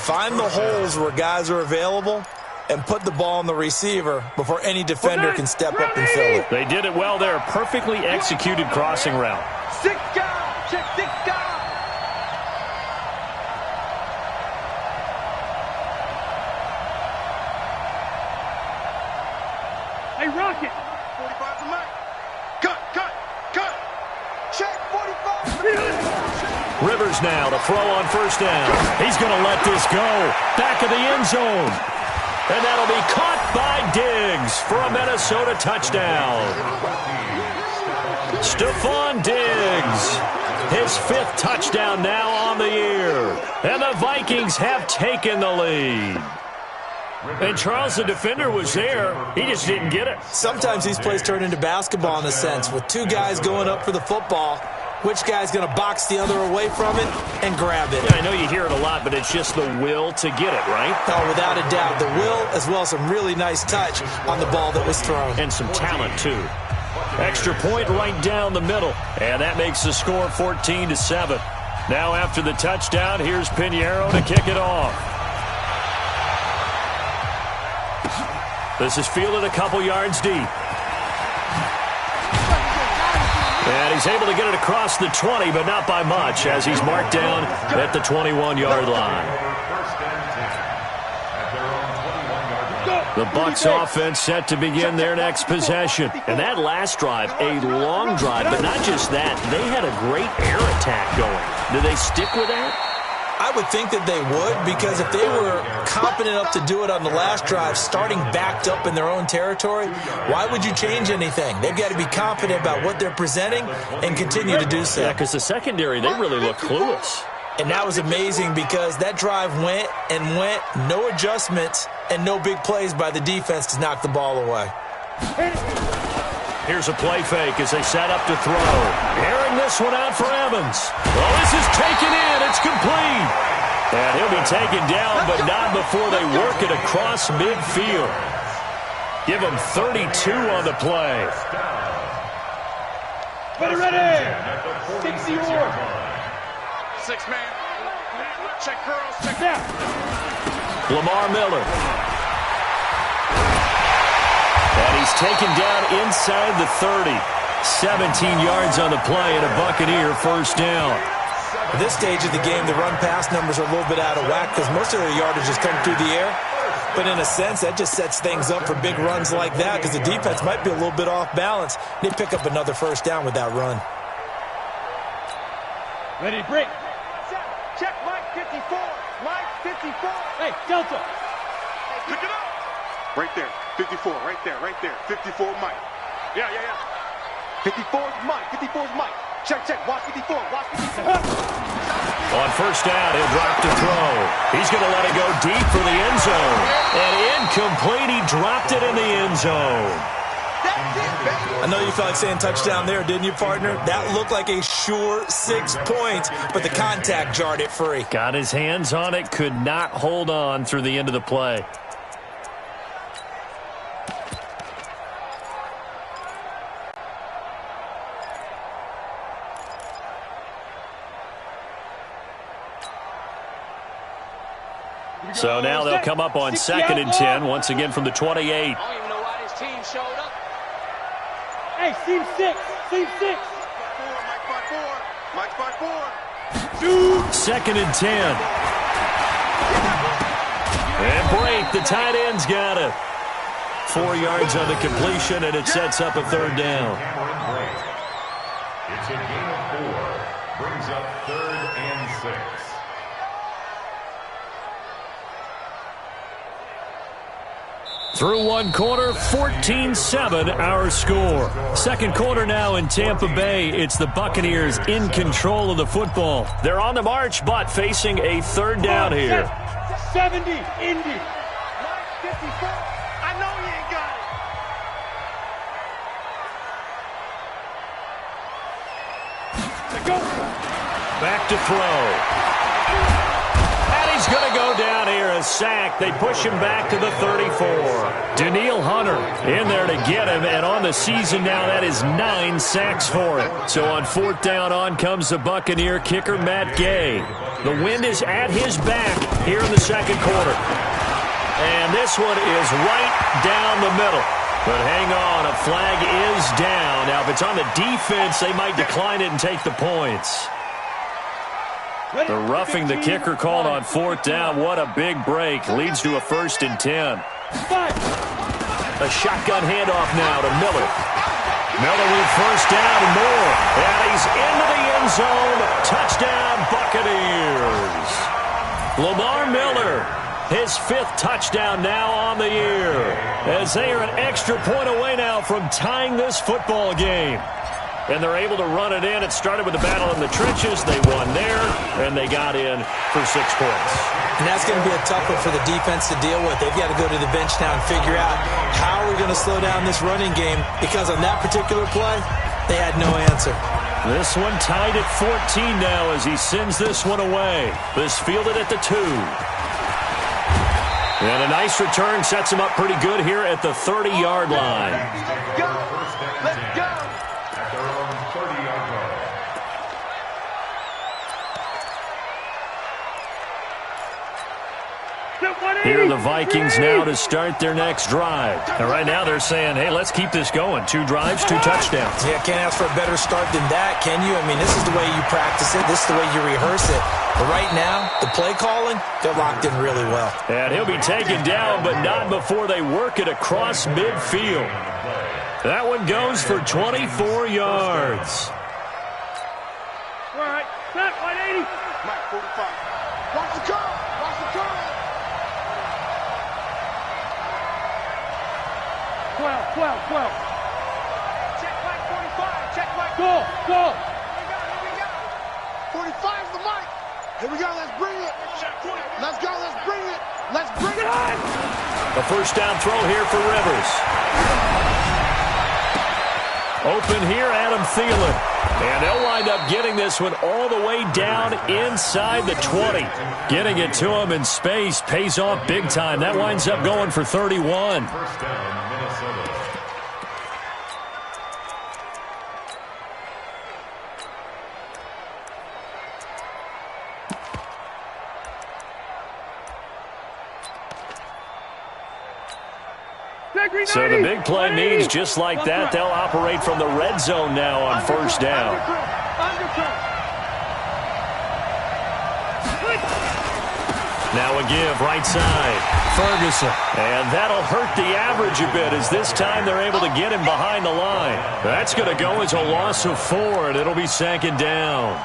find the holes where guys are available and put the ball on the receiver before any defender can step up and fill it. They did it well there. Perfectly executed crossing route. 6 guys. Check 6 guys. Hey, Rocket. 45 to Mike. Cut. Check 45. Rivers now to throw on first down. He's going to let this go. Back of the end zone. And that'll be caught by Diggs for a Minnesota touchdown. Stephon Diggs, his 5th touchdown now on the year. And the Vikings have taken the lead. And Charles, the defender, was there. He just didn't get it. Sometimes these plays turn into basketball in a sense, with 2 guys going up for the football. Which guy's going to box the other away from it and grab it? Yeah, I know you hear it a lot, but it's just the will to get it, right? Oh, without a doubt. The will, as well as some really nice touch on the ball that was thrown. And some talent, too. Extra point right down the middle. And that makes the score 14-7. Now after the touchdown, here's Pinheiro to kick it off. This is fielded a couple yards deep. And he's able to get it across the 20, but not by much, as he's marked down at the 21-yard line. The Bucs offense set to begin their next possession. And that last drive, a long drive, but not just that. They had a great air attack going. Do they stick with that? I would think that they would, because if they were competent enough to do it on the last drive, starting backed up in their own territory, why would you change anything? They've got to be confident about what they're presenting and continue to do so. Yeah, because the secondary, they really look clueless. And that was amazing because that drive went and went, no adjustments and no big plays by the defense to knock the ball away. Here's a play fake as they set up to throw. Airing this one out for Evans. Oh, this is taken in. It's complete. And he'll be taken down, but not before they work it across midfield. Give him 32 on the play. Ready. 60 more. 6 man. Check curls. Check down. Lamar Miller. And he's taken down inside the 30. 17 yards on the play and a Buccaneer first down. At this stage of the game, the run-pass numbers are a little bit out of whack because most of their yardage has come through the air. But in a sense, that just sets things up for big runs like that because the defense might be a little bit off balance. They pick up another first down with that run. Ready to break. Check Mike 54. Mike 54. Hey, Delta. Pick it up. Right there. 54. Right there. 54 Mike. Yeah. 54's Mike. 54's Mike. Check. Watch 54. On first down, he'll drop to throw. He's going to let it go deep for the end zone. And incomplete. He dropped it in the end zone. I know you felt like saying touchdown there, didn't you, partner? That looked like a sure 6 points, but the contact jarred it free. Got his hands on it, could not hold on through the end of the play. So now they'll come up on 2nd and 10, once again from the 28. I don't even know why this team showed up. Hey, team 6. Mike's by 4. 2nd and 10. And break, the tight end's got it. 4 yards on the completion, and it sets up a third down. It's a gain of 4. Brings up 3rd and 6. Through one quarter, 14-7 our score. Second quarter now in Tampa Bay. It's the Buccaneers in control of the football. They're on the march, but facing a third down here. 70, Indy. 54. I know you ain't got Back to throw. And he's going to go down here, a sack. They push him back to the 34. Daniil Hunter in there to get him, and on the season now, that is 9 sacks for him. So on 4th down, on comes the Buccaneer kicker, Matt Gay. The wind is at his back here in the second quarter. And this one is right down the middle. But hang on, a flag is down. Now, if it's on the defense, they might decline it and take the points. The roughing the kicker called on 4th down. What a big break. Leads to a 1st and 10. A shotgun handoff now to Miller. Miller with 1st down and more. And he's into the end zone. Touchdown, Buccaneers. Lamar Miller, his 5th touchdown now on the year. As they are an extra point away now from tying this football game. And they're able to run it in. It started with a battle in the trenches. They won there, and they got in for 6 points. And that's going to be a tough one for the defense to deal with. They've got to go to the bench now and figure out how are we going to slow down this running game, because on that particular play, they had no answer. This one tied at 14 now as he sends this one away. This fielded at the 2. And a nice return sets him up pretty good here at the 30-yard line. Let's go. At their own 30-yard line. Here are the Vikings now to start their next drive. And right now they're saying, hey, let's keep this going. 2 drives, 2 touchdowns. Yeah, can't ask for a better start than that, can you? I mean, this is the way you practice it. This is the way you rehearse it. But right now, the play calling, they're locked in really well. And he'll be taken down, but not before they work it across midfield. That one goes for 24 yards. All right, snap, 180. Mike, 45. Watch the curve. Watch the curve. 12. Check Mike, 45. Check Mike. Go. Here we go. 45's the mic. Here we go. Let's bring it. Let's go. Let's bring it. Let's bring it. A 1st down throw here for Rivers. Open here, Adam Thielen. And they'll wind up getting this one all the way down inside the 20. Getting it to him in space pays off big time. That winds up going for 31. 1st down, Minnesota. So the big play means just like that, they'll operate from the red zone now on 1st down. Now a give, right side. Ferguson. And that'll hurt the average a bit as this time they're able to get him behind the line. That's going to go as a loss of 4, and it'll be 2nd down.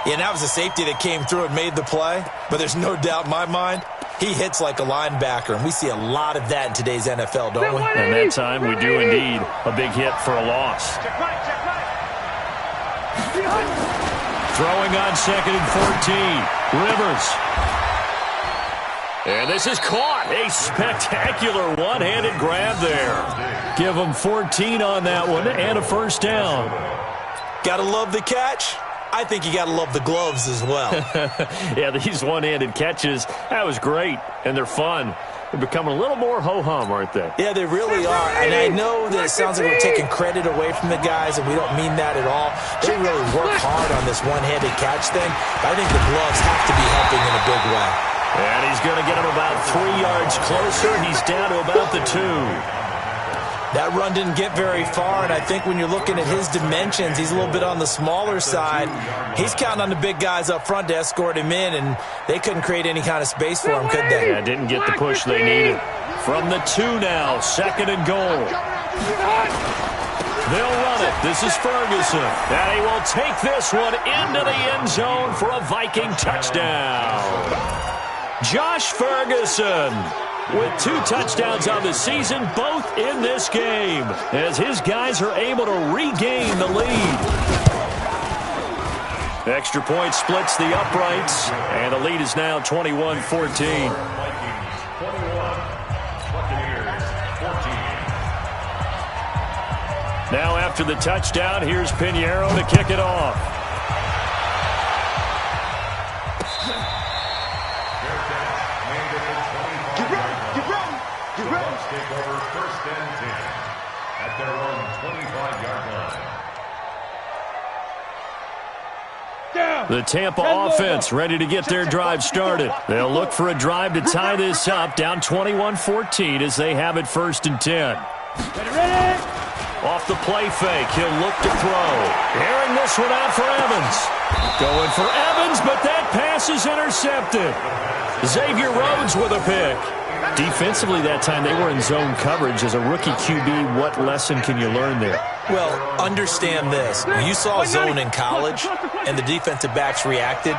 Yeah, and that was a safety that came through and made the play. But there's no doubt in my mind, he hits like a linebacker, and we see a lot of that in today's NFL, don't we? And that time we do indeed a big hit for a loss. Throwing on 2nd and 14. Rivers. And this is caught. A spectacular one-handed grab there. Give him 14 on that one and a 1st down. Gotta love the catch. I think you got to love the gloves as well. Yeah, these one-handed catches, that was great, and they're fun. They're becoming a little more ho-hum, aren't they? Yeah, they really are. And I know that it sounds like we're taking credit away from the guys, and we don't mean that at all. They really work hard on this one-handed catch thing. But I think the gloves have to be helping in a big way. And he's going to get him about 3 yards closer. He's down to about the 2. That run didn't get very far, and I think when you're looking at his dimensions, he's a little bit on the smaller side. He's counting on the big guys up front to escort him in, and they couldn't create any kind of space for him, could they? Yeah, didn't get the push they needed. From the 2 now, 2nd and goal. They'll run it. This is Ferguson. And he will take this one into the end zone for a Viking touchdown. Josh Ferguson with 2 touchdowns on the season, both in this game, as his guys are able to regain the lead. Extra point splits the uprights, and the lead is now 21-14. Vikings 21, Buccaneers 14. Now after the touchdown, here's Pinheiro to kick it off. take over 1st and 10 at their own 25-yard line. The Tampa offense ready to get their drive started. They'll look for a drive to tie this up, down 21-14 as they have it 1st and 10. Ready? Off the play fake, he'll look to throw. Airing this one out for Evans. Going for Evans, but that pass is intercepted. Xavier Rhodes with a pick. Defensively that time, they were in zone coverage. As a rookie QB, what lesson can you learn there? Well, understand this. You saw zone in college, and the defensive backs reacted,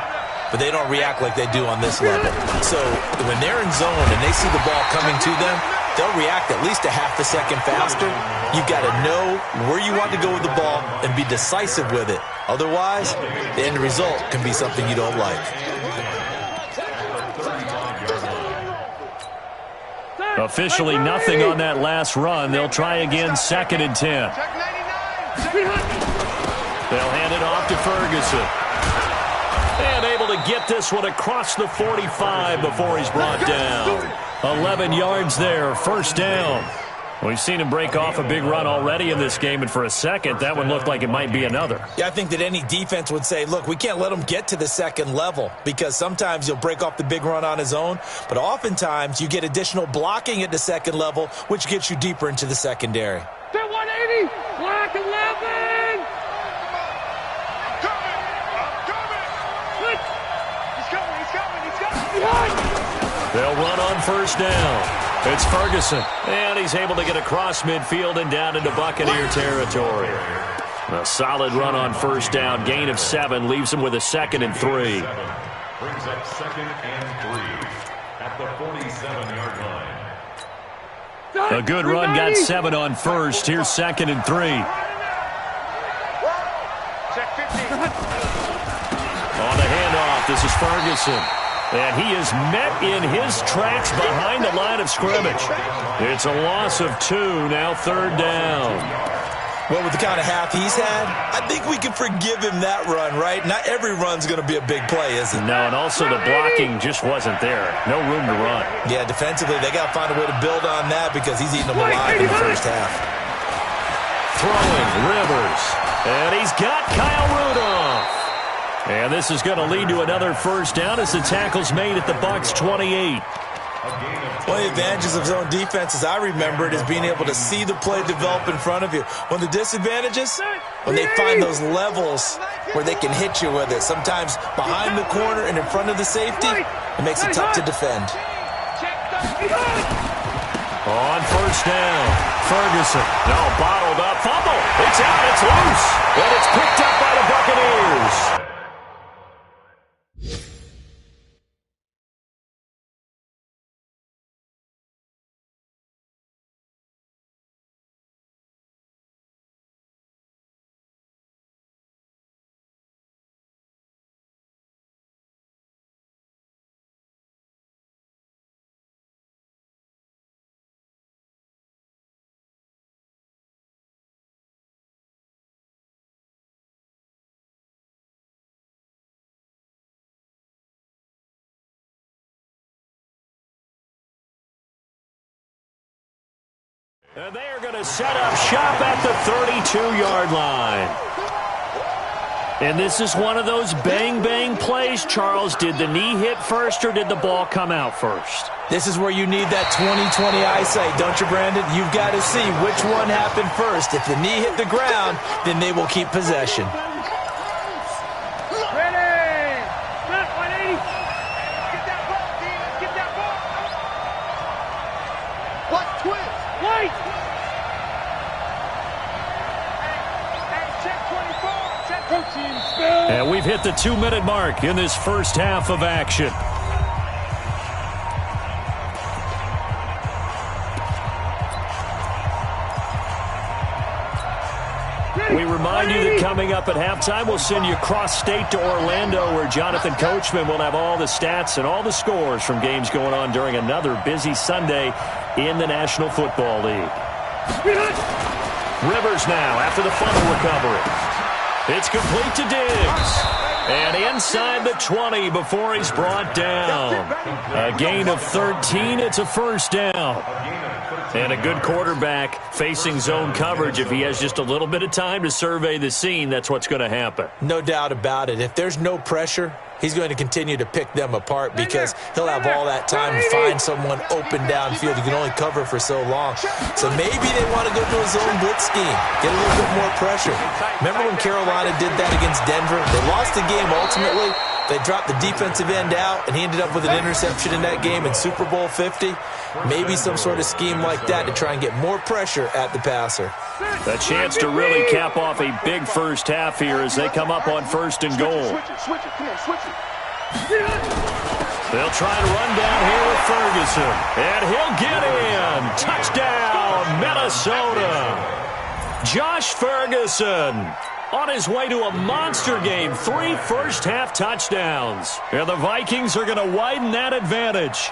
but they don't react like they do on this level. So when they're in zone and they see the ball coming to them, they'll react at least a half a second faster. You've got to know where you want to go with the ball and be decisive with it. Otherwise, the end result can be something you don't like. Officially nothing on that last run. They'll try again 2nd and 10. They'll hand it off to Ferguson. And able to get this one across the 45 before he's brought down. 11 yards there, 1st down. We've seen him break off a big run already in this game, and for a second, that one looked like it might be another. Yeah, I think that any defense would say, look, we can't let him get to the 2nd level, because sometimes he'll break off the big run on his own, but oftentimes you get additional blocking at the 2nd level, which gets you deeper into the secondary. 180, block 11. He's coming. They'll run on 1st down. It's Ferguson, and he's able to get across midfield and down into Buccaneer territory. A solid run on 1st down, gain of 7, leaves him with a 2nd and 3. Brings up 2nd and 3 at the 47-yard line. A good run, got 7 on 1st. Here's 2nd and 3. On the handoff, this is Ferguson. And he is met in his tracks behind the line of scrimmage. It's a loss of 2, now 3rd down. Well, with the kind of half he's had, I think we can forgive him that run, right? Not every run's going to be a big play, is it? No, and also the blocking just wasn't there. No room to run. Yeah, defensively, they got to find a way to build on that because he's eating them alive in the 1st half. Throwing, Rivers. And he's got Kyle Rudolph. And this is going to lead to another 1st down as the tackle's made at the Bucs 28. One of the advantages of zone defense, as I remember it, is being able to see the play develop in front of you. One of the disadvantages, when they find those levels where they can hit you with it, sometimes behind the corner and in front of the safety, it makes it tough to defend. On 1st down, Ferguson. No, bottled up, fumble. It's out, it's loose. And it's picked up by the Buccaneers. And they are going to set up shop at the 32-yard line. And this is one of those bang-bang plays, Charles. Did the knee hit first or did the ball come out first? This is where you need that 20/20 eyesight, don't you, Brandon? You've got to see which one happened first. If the knee hit the ground, then they will keep possession. Ready! Snap 180! Get that ball, Dean! Get that ball! What? Twist! Wait! Hey, check 24! Check 14! Spill! And we've hit the 2-minute mark in this 1st half of action. We remind you that coming up at halftime, we'll send you cross-state to Orlando, where Jonathan Coachman will have all the stats and all the scores from games going on during another busy Sunday in the National Football League. Rivers now after the fumble recovery. It's complete to Diggs. And inside the 20 before he's brought down. A gain of 13. It's a 1st down. And a good quarterback facing zone coverage, if he has just a little bit of time to survey the scene, that's what's going to happen. No doubt about it. If there's no pressure, he's going to continue to pick them apart because he'll have all that time to find someone open downfield. You can only cover for so long. So maybe they want to go to a zone blitz scheme, get a little bit more pressure. Remember when Carolina did that against Denver? They lost the game ultimately. They dropped the defensive end out, and he ended up with an interception in that game in Super Bowl 50. Maybe some sort of scheme like that to try and get more pressure at the passer. A chance to really cap off a big first half here as they come up on 1st and goal. Switch it. Come on, switch it. They'll try to run down here with Ferguson. And he'll get in. Touchdown, Minnesota. Josh Ferguson on his way to a monster game. 3 first-half touchdowns. And the Vikings are going to widen that advantage.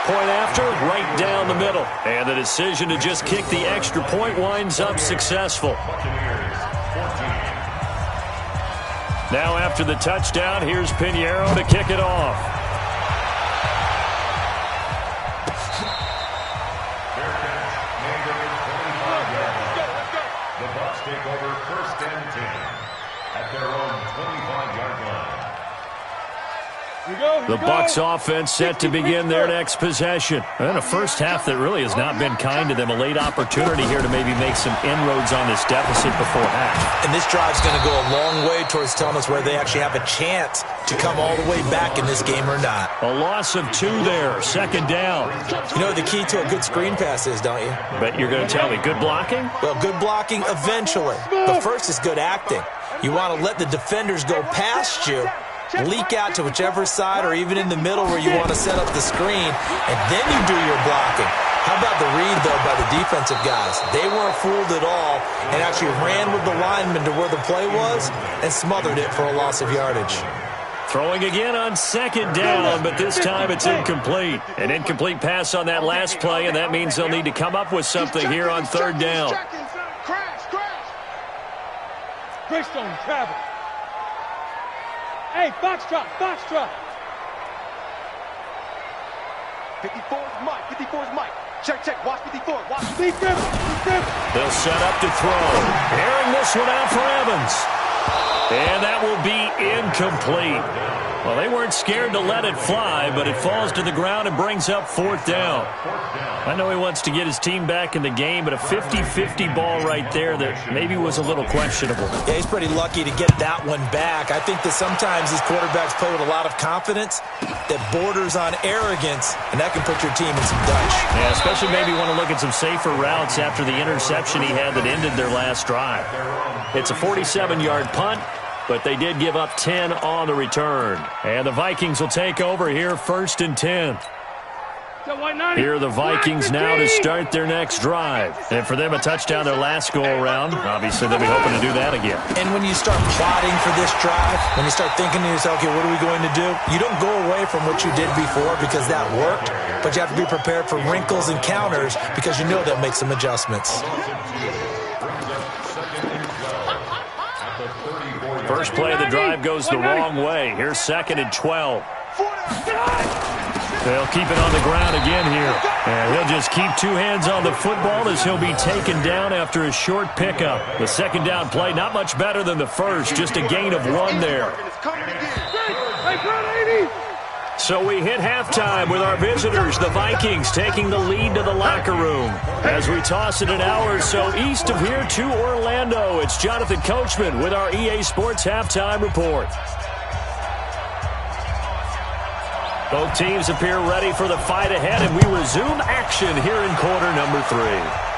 Point after, right down the middle. And the decision to just kick the extra point winds up successful. Now after the touchdown, here's Pinheiro to kick it off. The Bucs take over 1st and 10 at their own 25-yard line. The Bucs offense set to begin their next possession. And a first half that really has not been kind to them. A late opportunity here to maybe make some inroads on this deficit before half. And this drive's going to go a long way towards telling us whether they actually have a chance to come all the way back in this game or not. A loss of 2 there, 2nd down. You know what the key to a good screen pass is, don't you? Bet you're going to tell me. Good blocking? Well, good blocking eventually. But first is good acting. You want to let the defenders go past you, leak out to whichever side or even in the middle where you want to set up the screen, and then you do your blocking. How about the read, though, by the defensive guys? They weren't fooled at all and actually ran with the lineman to where the play was and smothered it for a loss of yardage. Throwing again on 2nd down, but this time it's incomplete. An incomplete pass on that last play, and that means they'll need to come up with something here on 3rd down. Greystone, travel. Hey, foxtrot. 54's Mike. Check. Watch 54. Watch. They'll set up to throw. Airing this one out for Evans. And that will be incomplete. Well, they weren't scared to let it fly, but it falls to the ground and brings up 4th down. I know he wants to get his team back in the game, but a 50-50 ball right there that maybe was a little questionable. Yeah, he's pretty lucky to get that one back. I think that sometimes these quarterbacks play with a lot of confidence that borders on arrogance, and that can put your team in some dutch. Yeah, especially maybe want to look at some safer routes after the interception he had that ended their last drive. It's a 47-yard punt, but they did give up 10 on the return. And the Vikings will take over here 1st and 10. Here are the Vikings now to start their next drive. And for them, a touchdown their last go-around. Obviously, they'll be hoping to do that again. And when you start plotting for this drive, when you start thinking to yourself, okay, what are we going to do? You don't go away from what you did before because that worked, but you have to be prepared for wrinkles and counters because you know they'll make some adjustments. First play of the drive goes the wrong way. Here's 2nd and 12. They'll keep it on the ground again here. And he'll just keep 2 hands on the football as he'll be taken down after a short pickup. The 2nd down play, not much better than the first, just a gain of 1 there. So we hit halftime with our visitors, the Vikings, taking the lead to the locker room. As we toss it an hour or so east of here to Orlando, it's Jonathan Coachman with our EA Sports Halftime Report. Both teams appear ready for the fight ahead, and we resume action here in quarter number 3.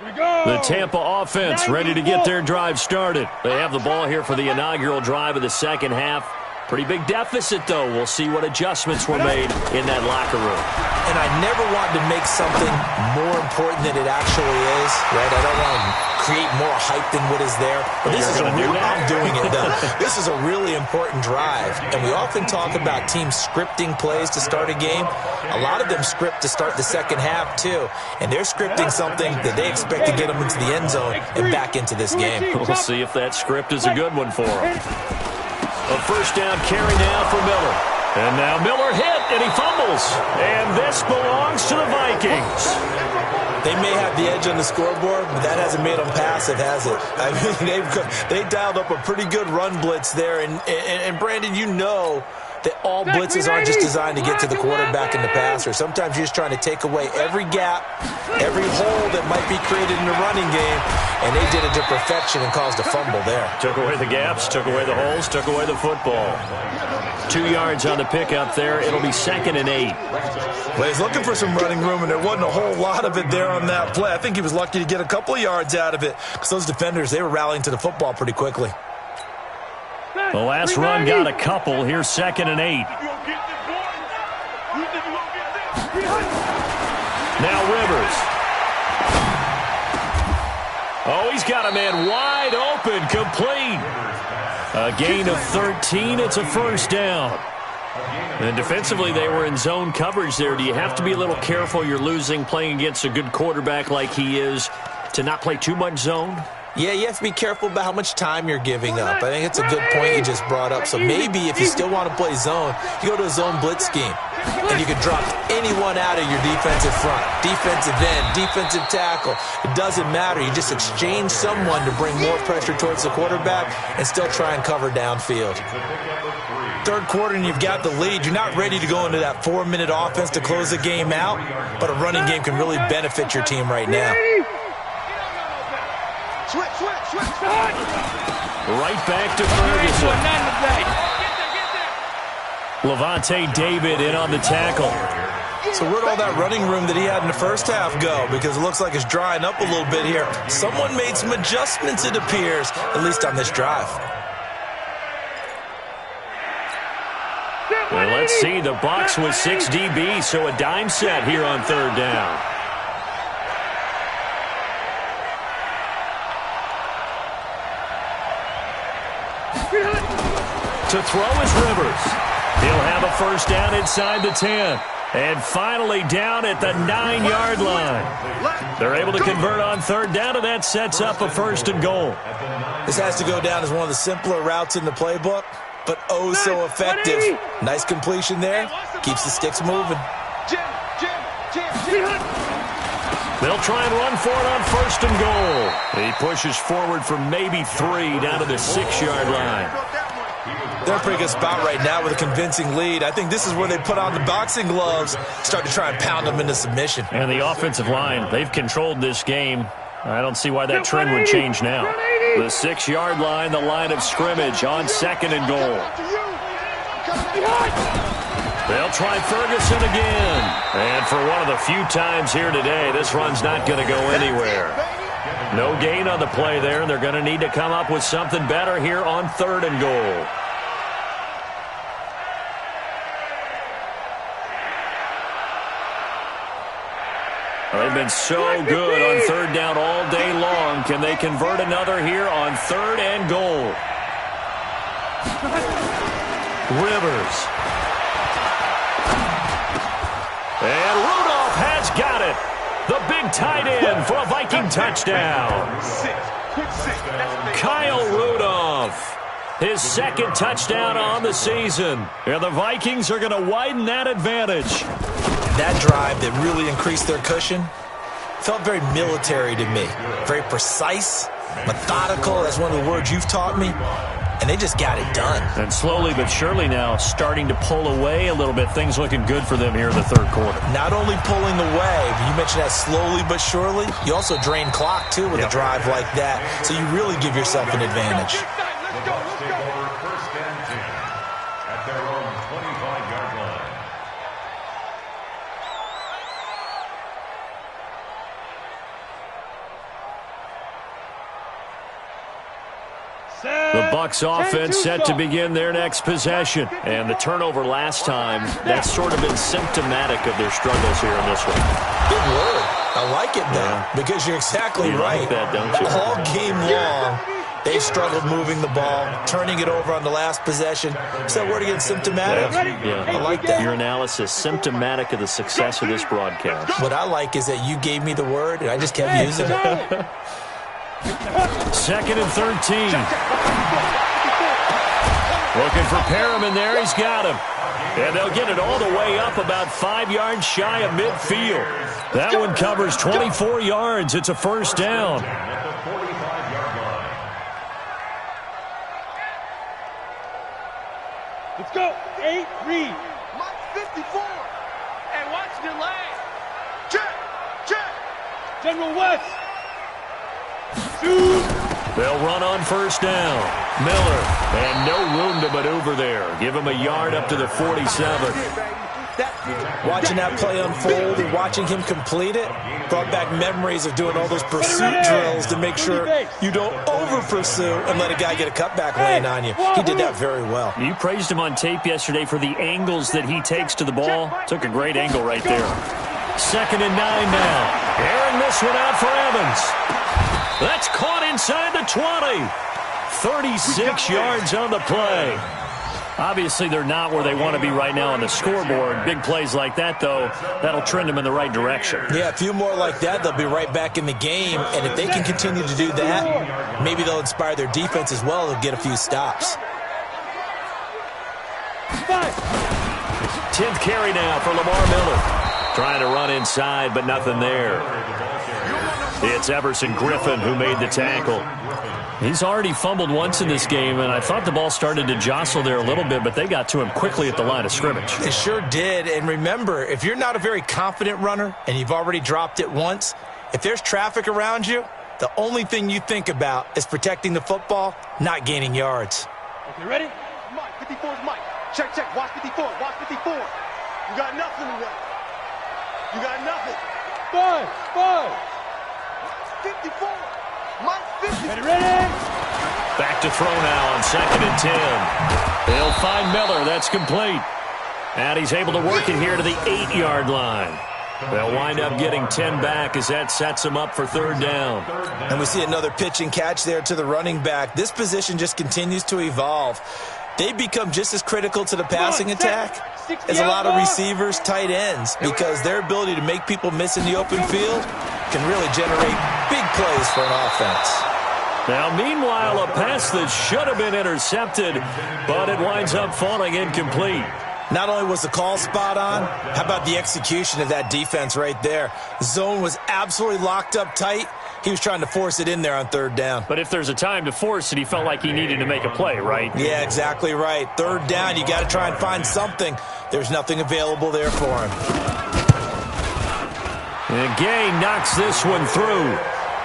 The Tampa offense ready to get their drive started. They have the ball here for the inaugural drive of the second half. Pretty big deficit, though. We'll see what adjustments were made in that locker room. And I never want to make something more important than it actually is, right? I don't want to create more hype than what is there. But this is I'm doing it, though. This is a really important drive. And we often talk about teams scripting plays to start a game. A lot of them script to start the second half, too. And they're scripting something that they expect to get them into the end zone and back into this game. We'll see if that script is a good one for them. A first down carry now for Miller. And now Miller hit, and he fumbles. And this belongs to the Vikings. They may have the edge on the scoreboard, but that hasn't made them passive, has it? I mean, they dialed up a pretty good run blitz there. And Brandon, you know that all blitzes aren't just designed to get to the quarterback and the passer. Sometimes you're just trying to take away every gap, every hole that might be created in the running game, and they did it to perfection and caused a fumble there. Took away the gaps, took away the holes, took away the football. 2 yards on the pickup there. It'll be 2nd and 8. Well, he's looking for some running room, and there wasn't a whole lot of it there on that play. I think he was lucky to get a couple of yards out of it because those defenders, they were rallying to the football pretty quickly. The last run got a couple. Here's 2nd and 8. Now Rivers. Oh, he's got a man wide open, complete. A gain of 13. It's a first down. And defensively, they were in zone coverage there. Do you have to be a little careful? You're losing, playing against a good quarterback like he is, to not play too much zone? Yeah, you have to be careful about how much time you're giving up. I think it's a good point you just brought up. So maybe if you still want to play zone, you go to a zone blitz scheme. And you can drop anyone out of your defensive front, defensive end, defensive tackle. It doesn't matter. You just exchange someone to bring more pressure towards the quarterback and still try and cover downfield. Third quarter and you've got the lead. You're not ready to go into that 4-minute offense to close the game out, but a running game can really benefit your team right now. Right back to Ferguson. Levante David in on the tackle. So where'd all that running room that he had in the first half go? Because it looks like it's drying up a little bit here. Someone made some adjustments, it appears, at least on this drive. Well, let's see. The Bucs with 6 DBs, so a dime set here on 3rd down. To throw is Rivers. He'll have a first down inside the 10. And finally down at the 9-yard line. They're able to convert on 3rd down, and that sets up a 1st and goal. This has to go down as one of the simpler routes in the playbook, but oh so effective. Nice completion there. Keeps the sticks moving. They'll try and run for it on 1st and goal. He pushes forward for maybe 3 down to the 6-yard line. They're in a pretty good spot right now with a convincing lead. I think this is where they put on the boxing gloves, start to try and pound them into submission. And the offensive line, they've controlled this game. I don't see why that trend would change now. The 6-yard line, the line of scrimmage on 2nd and goal. They'll try Ferguson again. And for one of the few times here today, this run's not going to go anywhere. No gain on the play there, and they're going to need to come up with something better here on 3rd and goal. They've been so good on 3rd down all day long. Can they convert another here on 3rd and goal? Rivers. And Rudolph has got it. The big tight end for a Viking touchdown. Kyle Rudolph. His 2nd touchdown on the season. And the Vikings are going to widen that advantage. That drive that really increased their cushion felt very military to me. Very precise, methodical. That's one of the words you've taught me. And they just got it done. And slowly but surely now starting to pull away a little bit. Things looking good for them here in the 3rd quarter. Not only pulling away, but you mentioned that slowly but surely. You also drain clock, too, with a drive like that. So you really give yourself an advantage. At their own 25-yard line. The Bucs offense set to begin their next possession. And the turnover last time, that's sort of been symptomatic of their struggles here in this one. Good word. I like it, though, because you're exactly right. Like that, don't you? All game long, they've struggled moving the ball, turning it over on the last possession. Is that word again, symptomatic? Yeah. I like that. Your analysis, symptomatic of the success of this broadcast. What I like is that you gave me the word, and I just kept using it. 2nd and 13. Looking for Perriman there. He's got him. And they'll get it all the way up about 5 yards shy of midfield. That one covers 24 yards. It's a first down. Let's go. 8, read. Mike 54. Hey, watch the lane. Check. General West. They'll run on first down. Miller, and no room to maneuver there. Give him a yard up to the 47. Watching that play unfold and watching him complete it brought back memories of doing all those pursuit drills to make sure you don't over-pursue and let a guy get a cutback lane on you. He did that very well. You praised him on tape yesterday for the angles that he takes to the ball. Took a great angle right there. 2nd and 9 now. Airing this one out for Evans. That's caught inside the 20. 36 yards on the play. Obviously, they're not where they want to be right now on the scoreboard. Big plays like that, though, that'll trend them in the right direction. Yeah, a few more like that, they'll be right back in the game. And if they can continue to do that, maybe they'll inspire their defense as well. They'll get a few stops. 10th carry now for Lamar Miller. Trying to run inside, but nothing there. It's Everson Griffin who made the tackle. He's already fumbled once in this game, and I thought the ball started to jostle there a little bit, but they got to him quickly at the line of scrimmage. They sure did. And remember, if you're not a very confident runner and you've already dropped it once, if there's traffic around you, the only thing you think about is protecting the football, not gaining yards. Okay, ready? Mike, 54 is Mike. Check. Watch 54. Watch 54. You got nothing today. You got nothing. 5. 54. Mike 50. Ready? Back to throw now on 2nd and 10. They'll find Miller. That's complete. And he's able to work it here to the 8-yard line. They'll wind up getting 10 back as that sets them up for 3rd down. And we see another pitch and catch there to the running back. This position just continues to evolve. They become just as critical to the passing attack as a lot of receivers, tight ends, because their ability to make people miss in the open field can really generate big plays for an offense. Now, meanwhile, a pass that should have been intercepted, but it winds up falling incomplete. Not only was the call spot on, how about the execution of that defense right there? Zone was absolutely locked up tight. He was trying to force it in there on 3rd down. But if there's a time to force it, he felt like he needed to make a play, right? Yeah, exactly right. 3rd down, you got to try and find something. There's nothing available there for him. And Gay knocks this one through.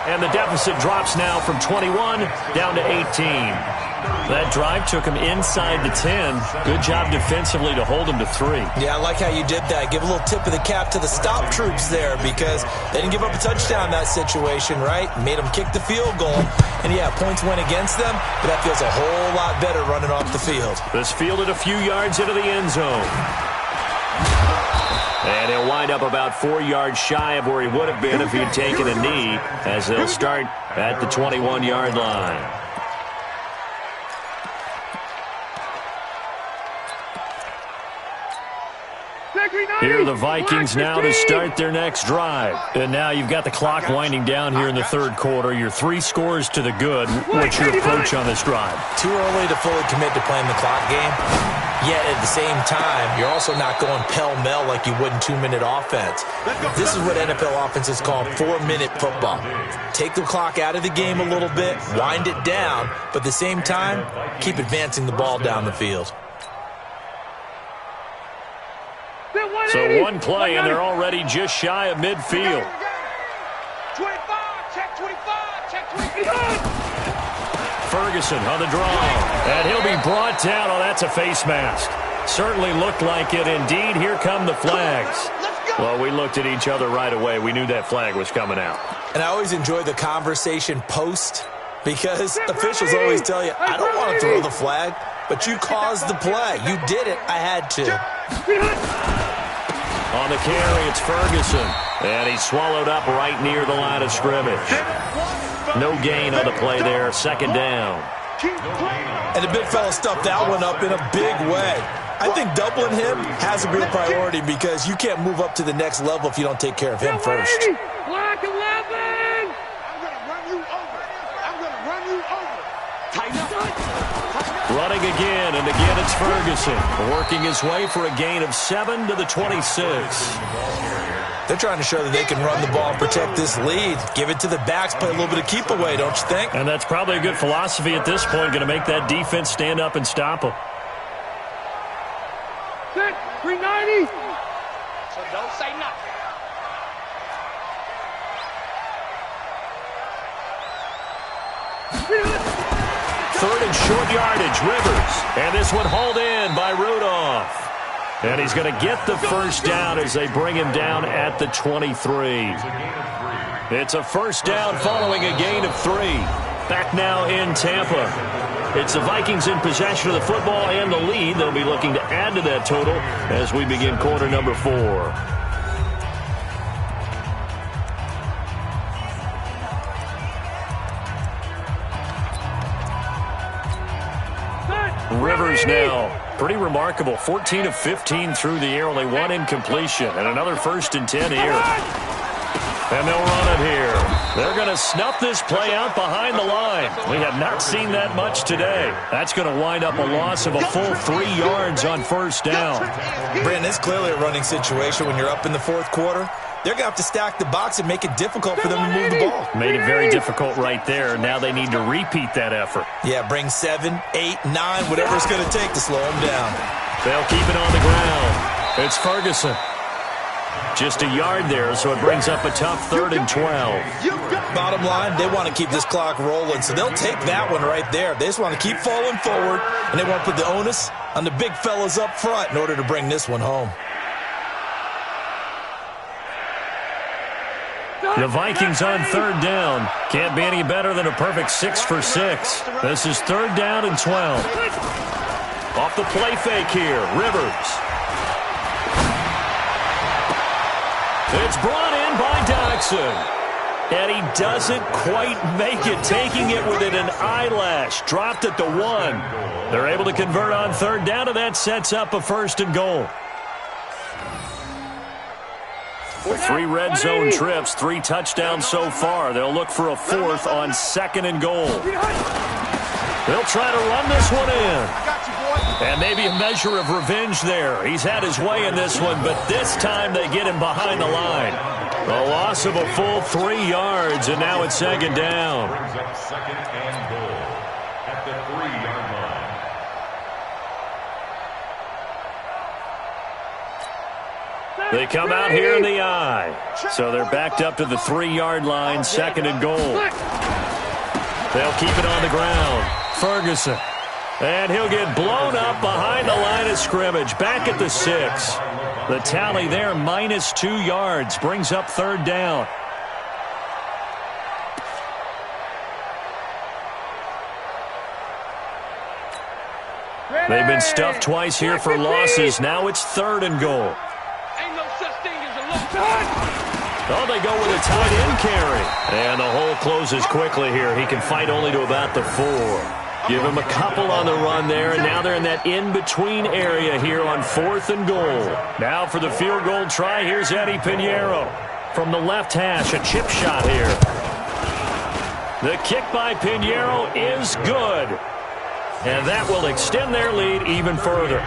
And the deficit drops now from 21 down to 18. That drive took him inside the 10. Good job defensively to hold him to 3. Yeah, I like how you did that. Give a little tip of the cap to the stop troops there because they didn't give up a touchdown in that situation, right? Made them kick the field goal. And, yeah, points went against them, but that feels a whole lot better running off the field. This fielded a few yards into the end zone. And he'll wind up about 4 yards shy of where he would have been if he had taken a knee as they'll start at the 21-yard line. Here are the Vikings now to start their next drive. And now you've got the clock winding down here in the 3rd quarter. Your 3 scores to the good. What's your approach on this drive? Too early to fully commit to playing the clock game. Yet at the same time, you're also not going pell-mell like you would in 2-minute offense. This is what NFL offenses call 4-minute football. Take the clock out of the game a little bit, wind it down, but at the same time, keep advancing the ball down the field. So one play, and they're already just shy of midfield. 25, check 25, check 25. Ferguson on the draw, and he'll be brought down. Oh, that's a face mask. Certainly looked like it. Indeed, here come the flags. Well, we looked at each other right away. We knew that flag was coming out. And I always enjoy the conversation post Because officials always tell you, I don't want to throw the flag, but you caused the play. You did it. I had to. On the carry, it's Ferguson. And he's swallowed up right near the line of scrimmage. No gain on the play there. Second down. And the big fella stuffed that one up in a big way. I think doubling him has a real priority because you can't move up to the next level if you don't take care of him first. Black 11! I'm going to run you over. I'm going to run you over. Tighten up. Running again, and again it's Ferguson. Working his way for a gain of 7 to the 26. They're trying to show that they can run the ball and protect this lead. Give it to the backs, play a little bit of keep away, don't you think? And that's probably a good philosophy at this point, going to make that defense stand up and stop them. Set, 390! So don't say nothing. Third and short yardage, Rivers. And this one hauled in by Rudolph. And he's going to get the first down as they bring him down at the 23. It's a first down following a gain of 3. Back now in Tampa. It's the Vikings in possession of the football and the lead. They'll be looking to add to that total as we begin quarter number 4. Rivers now, pretty remarkable, 14 of 15 through the air, only 1 incompletion, and another 1st and 10 here. And they'll run it here. They're going to snuff this play out behind the line. We have not seen that much today. That's going to wind up a loss of a full 3 yards on first down. Brandon, it's clearly a running situation when you're up in the 4th quarter. They're going to have to stack the box and make it difficult for them to move the ball. Made it very difficult right there. Now they need to repeat that effort. Yeah, bring 7, 8, 9, whatever it's going to take to slow them down. They'll keep it on the ground. It's Ferguson. Just a yard there, so it brings up a tough 3rd and 12. Bottom line, they want to keep this clock rolling, so they'll take that one right there. They just want to keep falling forward, and they want to put the onus on the big fellas up front in order to bring this one home. The Vikings on 3rd down. Can't be any better than a perfect 6 for 6. This is 3rd down and 12. Off the play fake here, Rivers. It's brought in by Dodson. And he doesn't quite make it, taking it within an eyelash. Dropped at the 1. They're able to convert on 3rd down, and that sets up a 1st and goal. 3 red zone trips, 3 touchdowns so far. They'll look for a 4th on 2nd and goal. They'll try to run this one in. And maybe a measure of revenge there. He's had his way in this one, but this time they get him behind the line. A loss of a full 3 yards, and now it's 2nd down. Brings up 2nd and goal at the 3-yard line. They come out here in the eye. So they're backed up to the 3-yard line, 2nd and goal. They'll keep it on the ground. Ferguson. And he'll get blown up behind the line of scrimmage. Back at the 6. The tally there, minus 2 yards. Brings up 3rd down. They've been stuffed twice here for losses. Now it's 3rd and goal. Oh, they go with a tight end carry. And the hole closes quickly here. He can fight only to about the 4. Give him a couple on the run there, and now they're in that in-between area here on 4th and goal. Now for the field goal try, here's Eddie Pinheiro. From the left hash, a chip shot here. The kick by Pinheiro is good. And that will extend their lead even further.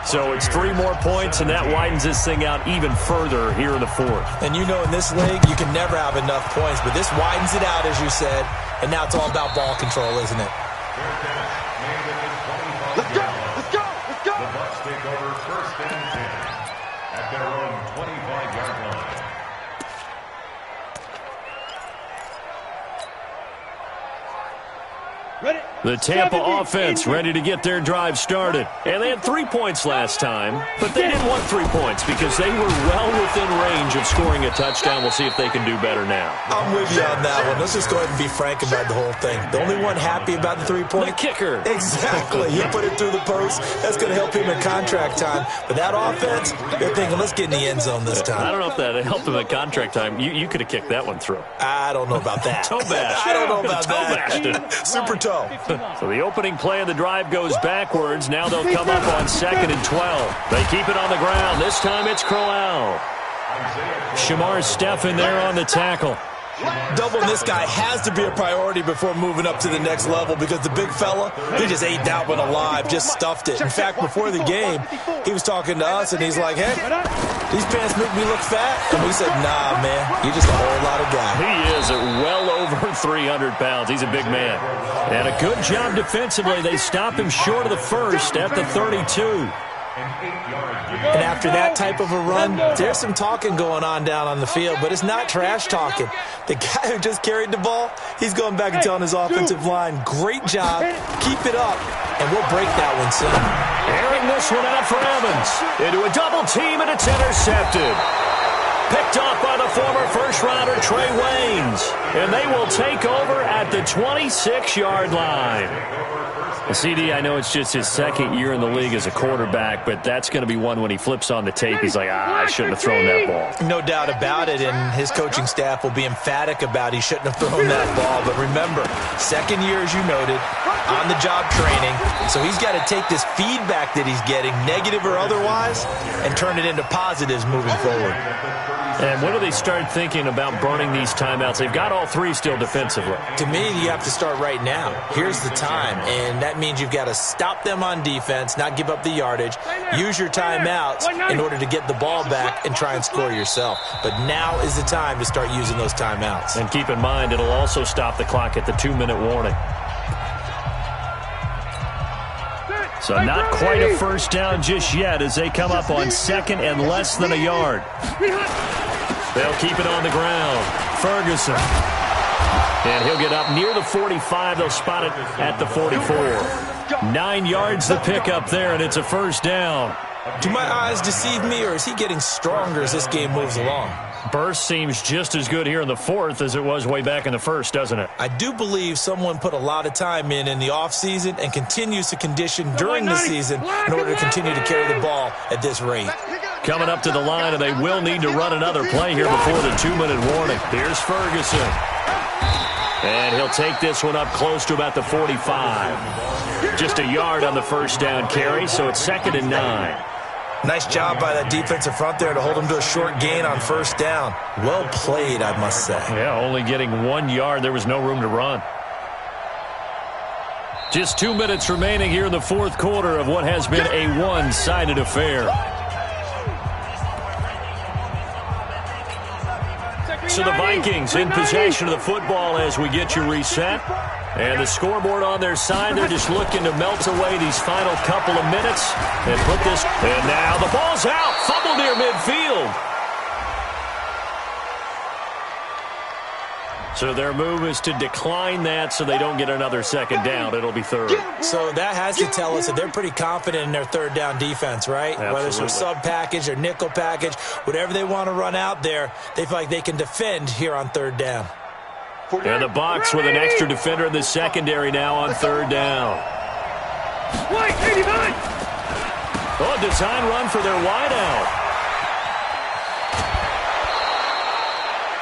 So it's 3 more points, and that widens this thing out even further here in the 4th. And you know in this league, you can never have enough points, but this widens it out, as you said, and now it's all about ball control, isn't it? Let's go! Let's go! Let's go! The Bucs take over 1st and 10 at their own 25-yard line. Ready? The Tampa offense ready to get their drive started. And they had 3 points last time, but they didn't want 3 points because they were well within range of scoring a touchdown. We'll see if they can do better now. I'm with you on that one. Let's just go ahead and be frank about the whole thing. The only one happy about the 3-point? The kicker. Exactly. He put it through the post. That's going to help him in contract time. But that offense, they're thinking, let's get in the end zone this time. I don't know if that helped him at contract time. You could have kicked that one through. I don't know about that. Toe bash. I don't know about toe that. Super toe. So the opening play of the drive goes backwards. Now they'll come up on 2nd and 12. They keep it on the ground. This time it's Crowell. Shamar Stephen there on the tackle. Doubling this guy has to be a priority before moving up to the next level because the big fella, he just ate that one alive, just stuffed it. In fact, before the game, he was talking to us, and he's like, hey, these pants make me look fat? And we said, nah, man, you're just a whole lot of guy. He is at well over 300 pounds. He's a big man. And a good job defensively. They stop him short of the first at the 32. And after that type of a run, there's some talking going on down on the field, but it's not trash talking. The guy who just carried the ball, he's going back and telling his offensive line, great job, keep it up, and we'll break that one soon. Airing this one out for Evans. Into a double team, and it's intercepted. Picked off by the former first-rounder Trey Waynes. And they will take over at the 26-yard line. CD, I know it's just his second year in the league as a quarterback, but that's going to be one when he flips on the tape. He's like, I shouldn't have thrown that ball. No doubt about it, and his coaching staff will be emphatic about he shouldn't have thrown that ball. But remember, second year, as you noted, on-the-job training. So he's got to take this feedback that he's getting, negative or otherwise, and turn it into positives moving forward. And when do they start thinking about burning these timeouts? They've got all three still defensively. To me, you have to start right now. Here's the time, and that means you've got to stop them on defense, not give up the yardage, use your timeouts in order to get the ball back and try and score yourself. But now is the time to start using those timeouts. And keep in mind, it'll also stop the clock at the 2-minute warning. So not quite a first down just yet as they come up on second and less than a yard. They'll keep it on the ground. Ferguson. And he'll get up near the 45. They'll spot it at the 44. 9 yards the pickup there, and it's a first down. Do my eyes deceive me, or is he getting stronger as this game moves along? Burst seems just as good here in the fourth as it was way back in the first, doesn't it? I do believe someone put a lot of time in the offseason and continues to condition during the season in order to continue to carry the ball at this rate. Coming up to the line, and they will need to run another play here before the 2-minute warning. Here's Ferguson. And he'll take this one up close to about the 45. Just a yard on the first down carry, so it's 2nd and 9. Nice job by that defensive front there to hold him to a short gain on first down. Well played, I must say. Yeah, only getting 1 yard. There was no room to run. Just 2 minutes remaining here in the fourth quarter of what has been a one-sided affair. So the Vikings in possession of the football as we get you reset. And the scoreboard on their side, they're just looking to melt away these final couple of minutes and put this. And now the ball's out. Fumble near midfield. So their move is to decline that so they don't get another second down. It'll be third. So that has to tell us that they're pretty confident in their third down defense, right? Absolutely. Whether it's their sub package or nickel package, whatever they want to run out there, they feel like they can defend here on third down. And the box with an extra defender in the secondary now on third down. White, 89! Oh, design run for their wideout.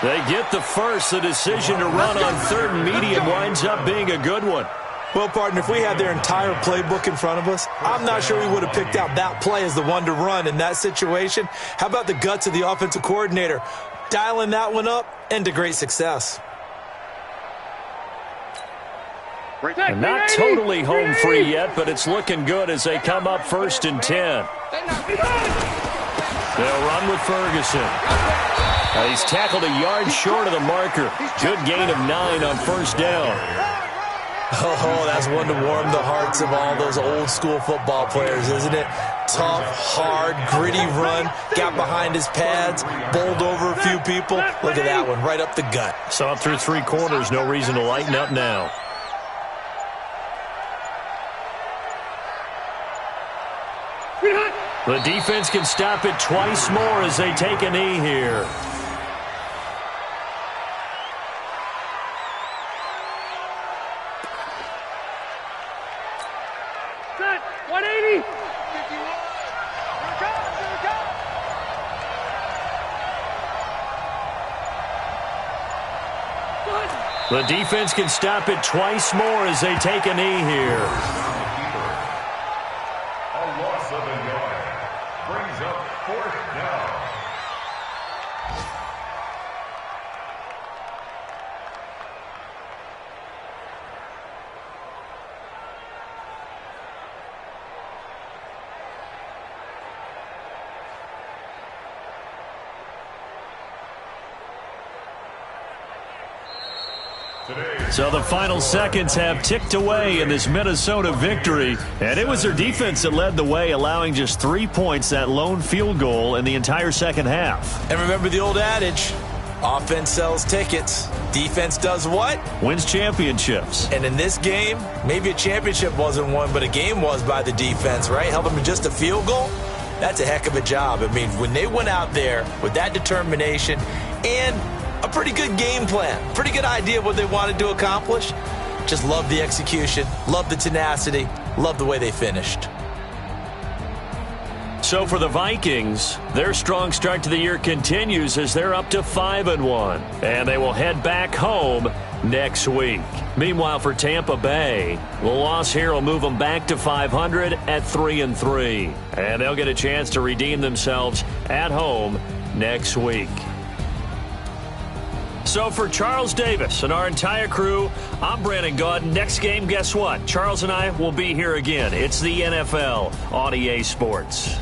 They get the first. The decision to run on third and medium winds up being a good one. Well, partner, if we had their entire playbook in front of us, I'm not sure we would have picked out that play as the one to run in that situation. How about the guts of the offensive coordinator? Dialing that one up and to great success. And not totally home free yet, but it's looking good as they come up 1st and 10. They'll run with Ferguson. He's tackled a yard short of the marker. Good gain of 9 on first down. Oh, that's one to warm the hearts of all those old school football players, isn't it? Tough, hard, gritty run. Got behind his pads, bowled over a few people. Look at that one, right up the gut. So up through 3 quarters, no reason to lighten up now. The defense can stop it twice more as they take a knee here. Set. 180. 51. Here it comes. Here it comes. The defense can stop it twice more as they take a knee here. A loss of a yard brings up 4th down. So the final seconds have ticked away in this Minnesota victory, and it was their defense that led the way, allowing just 3 points, that lone field goal in the entire second half. And remember the old adage, offense sells tickets. Defense does what? Wins championships. And in this game, maybe a championship wasn't won, but a game was by the defense, right? Held them to just a field goal. That's a heck of a job. I mean, when they went out there with that determination and a pretty good game plan, pretty good idea of what they wanted to accomplish. Just love the execution, love the tenacity, love the way they finished. So for the Vikings, their strong start to the year continues as they're up to 5-1, and they will head back home next week. Meanwhile, for Tampa Bay, the loss here will move them back to 500 at 3-3, and they'll get a chance to redeem themselves at home next week. So for Charles Davis and our entire crew, I'm Brandon Gaudin. Next game, guess what? Charles and I will be here again. It's the NFL on EA Sports.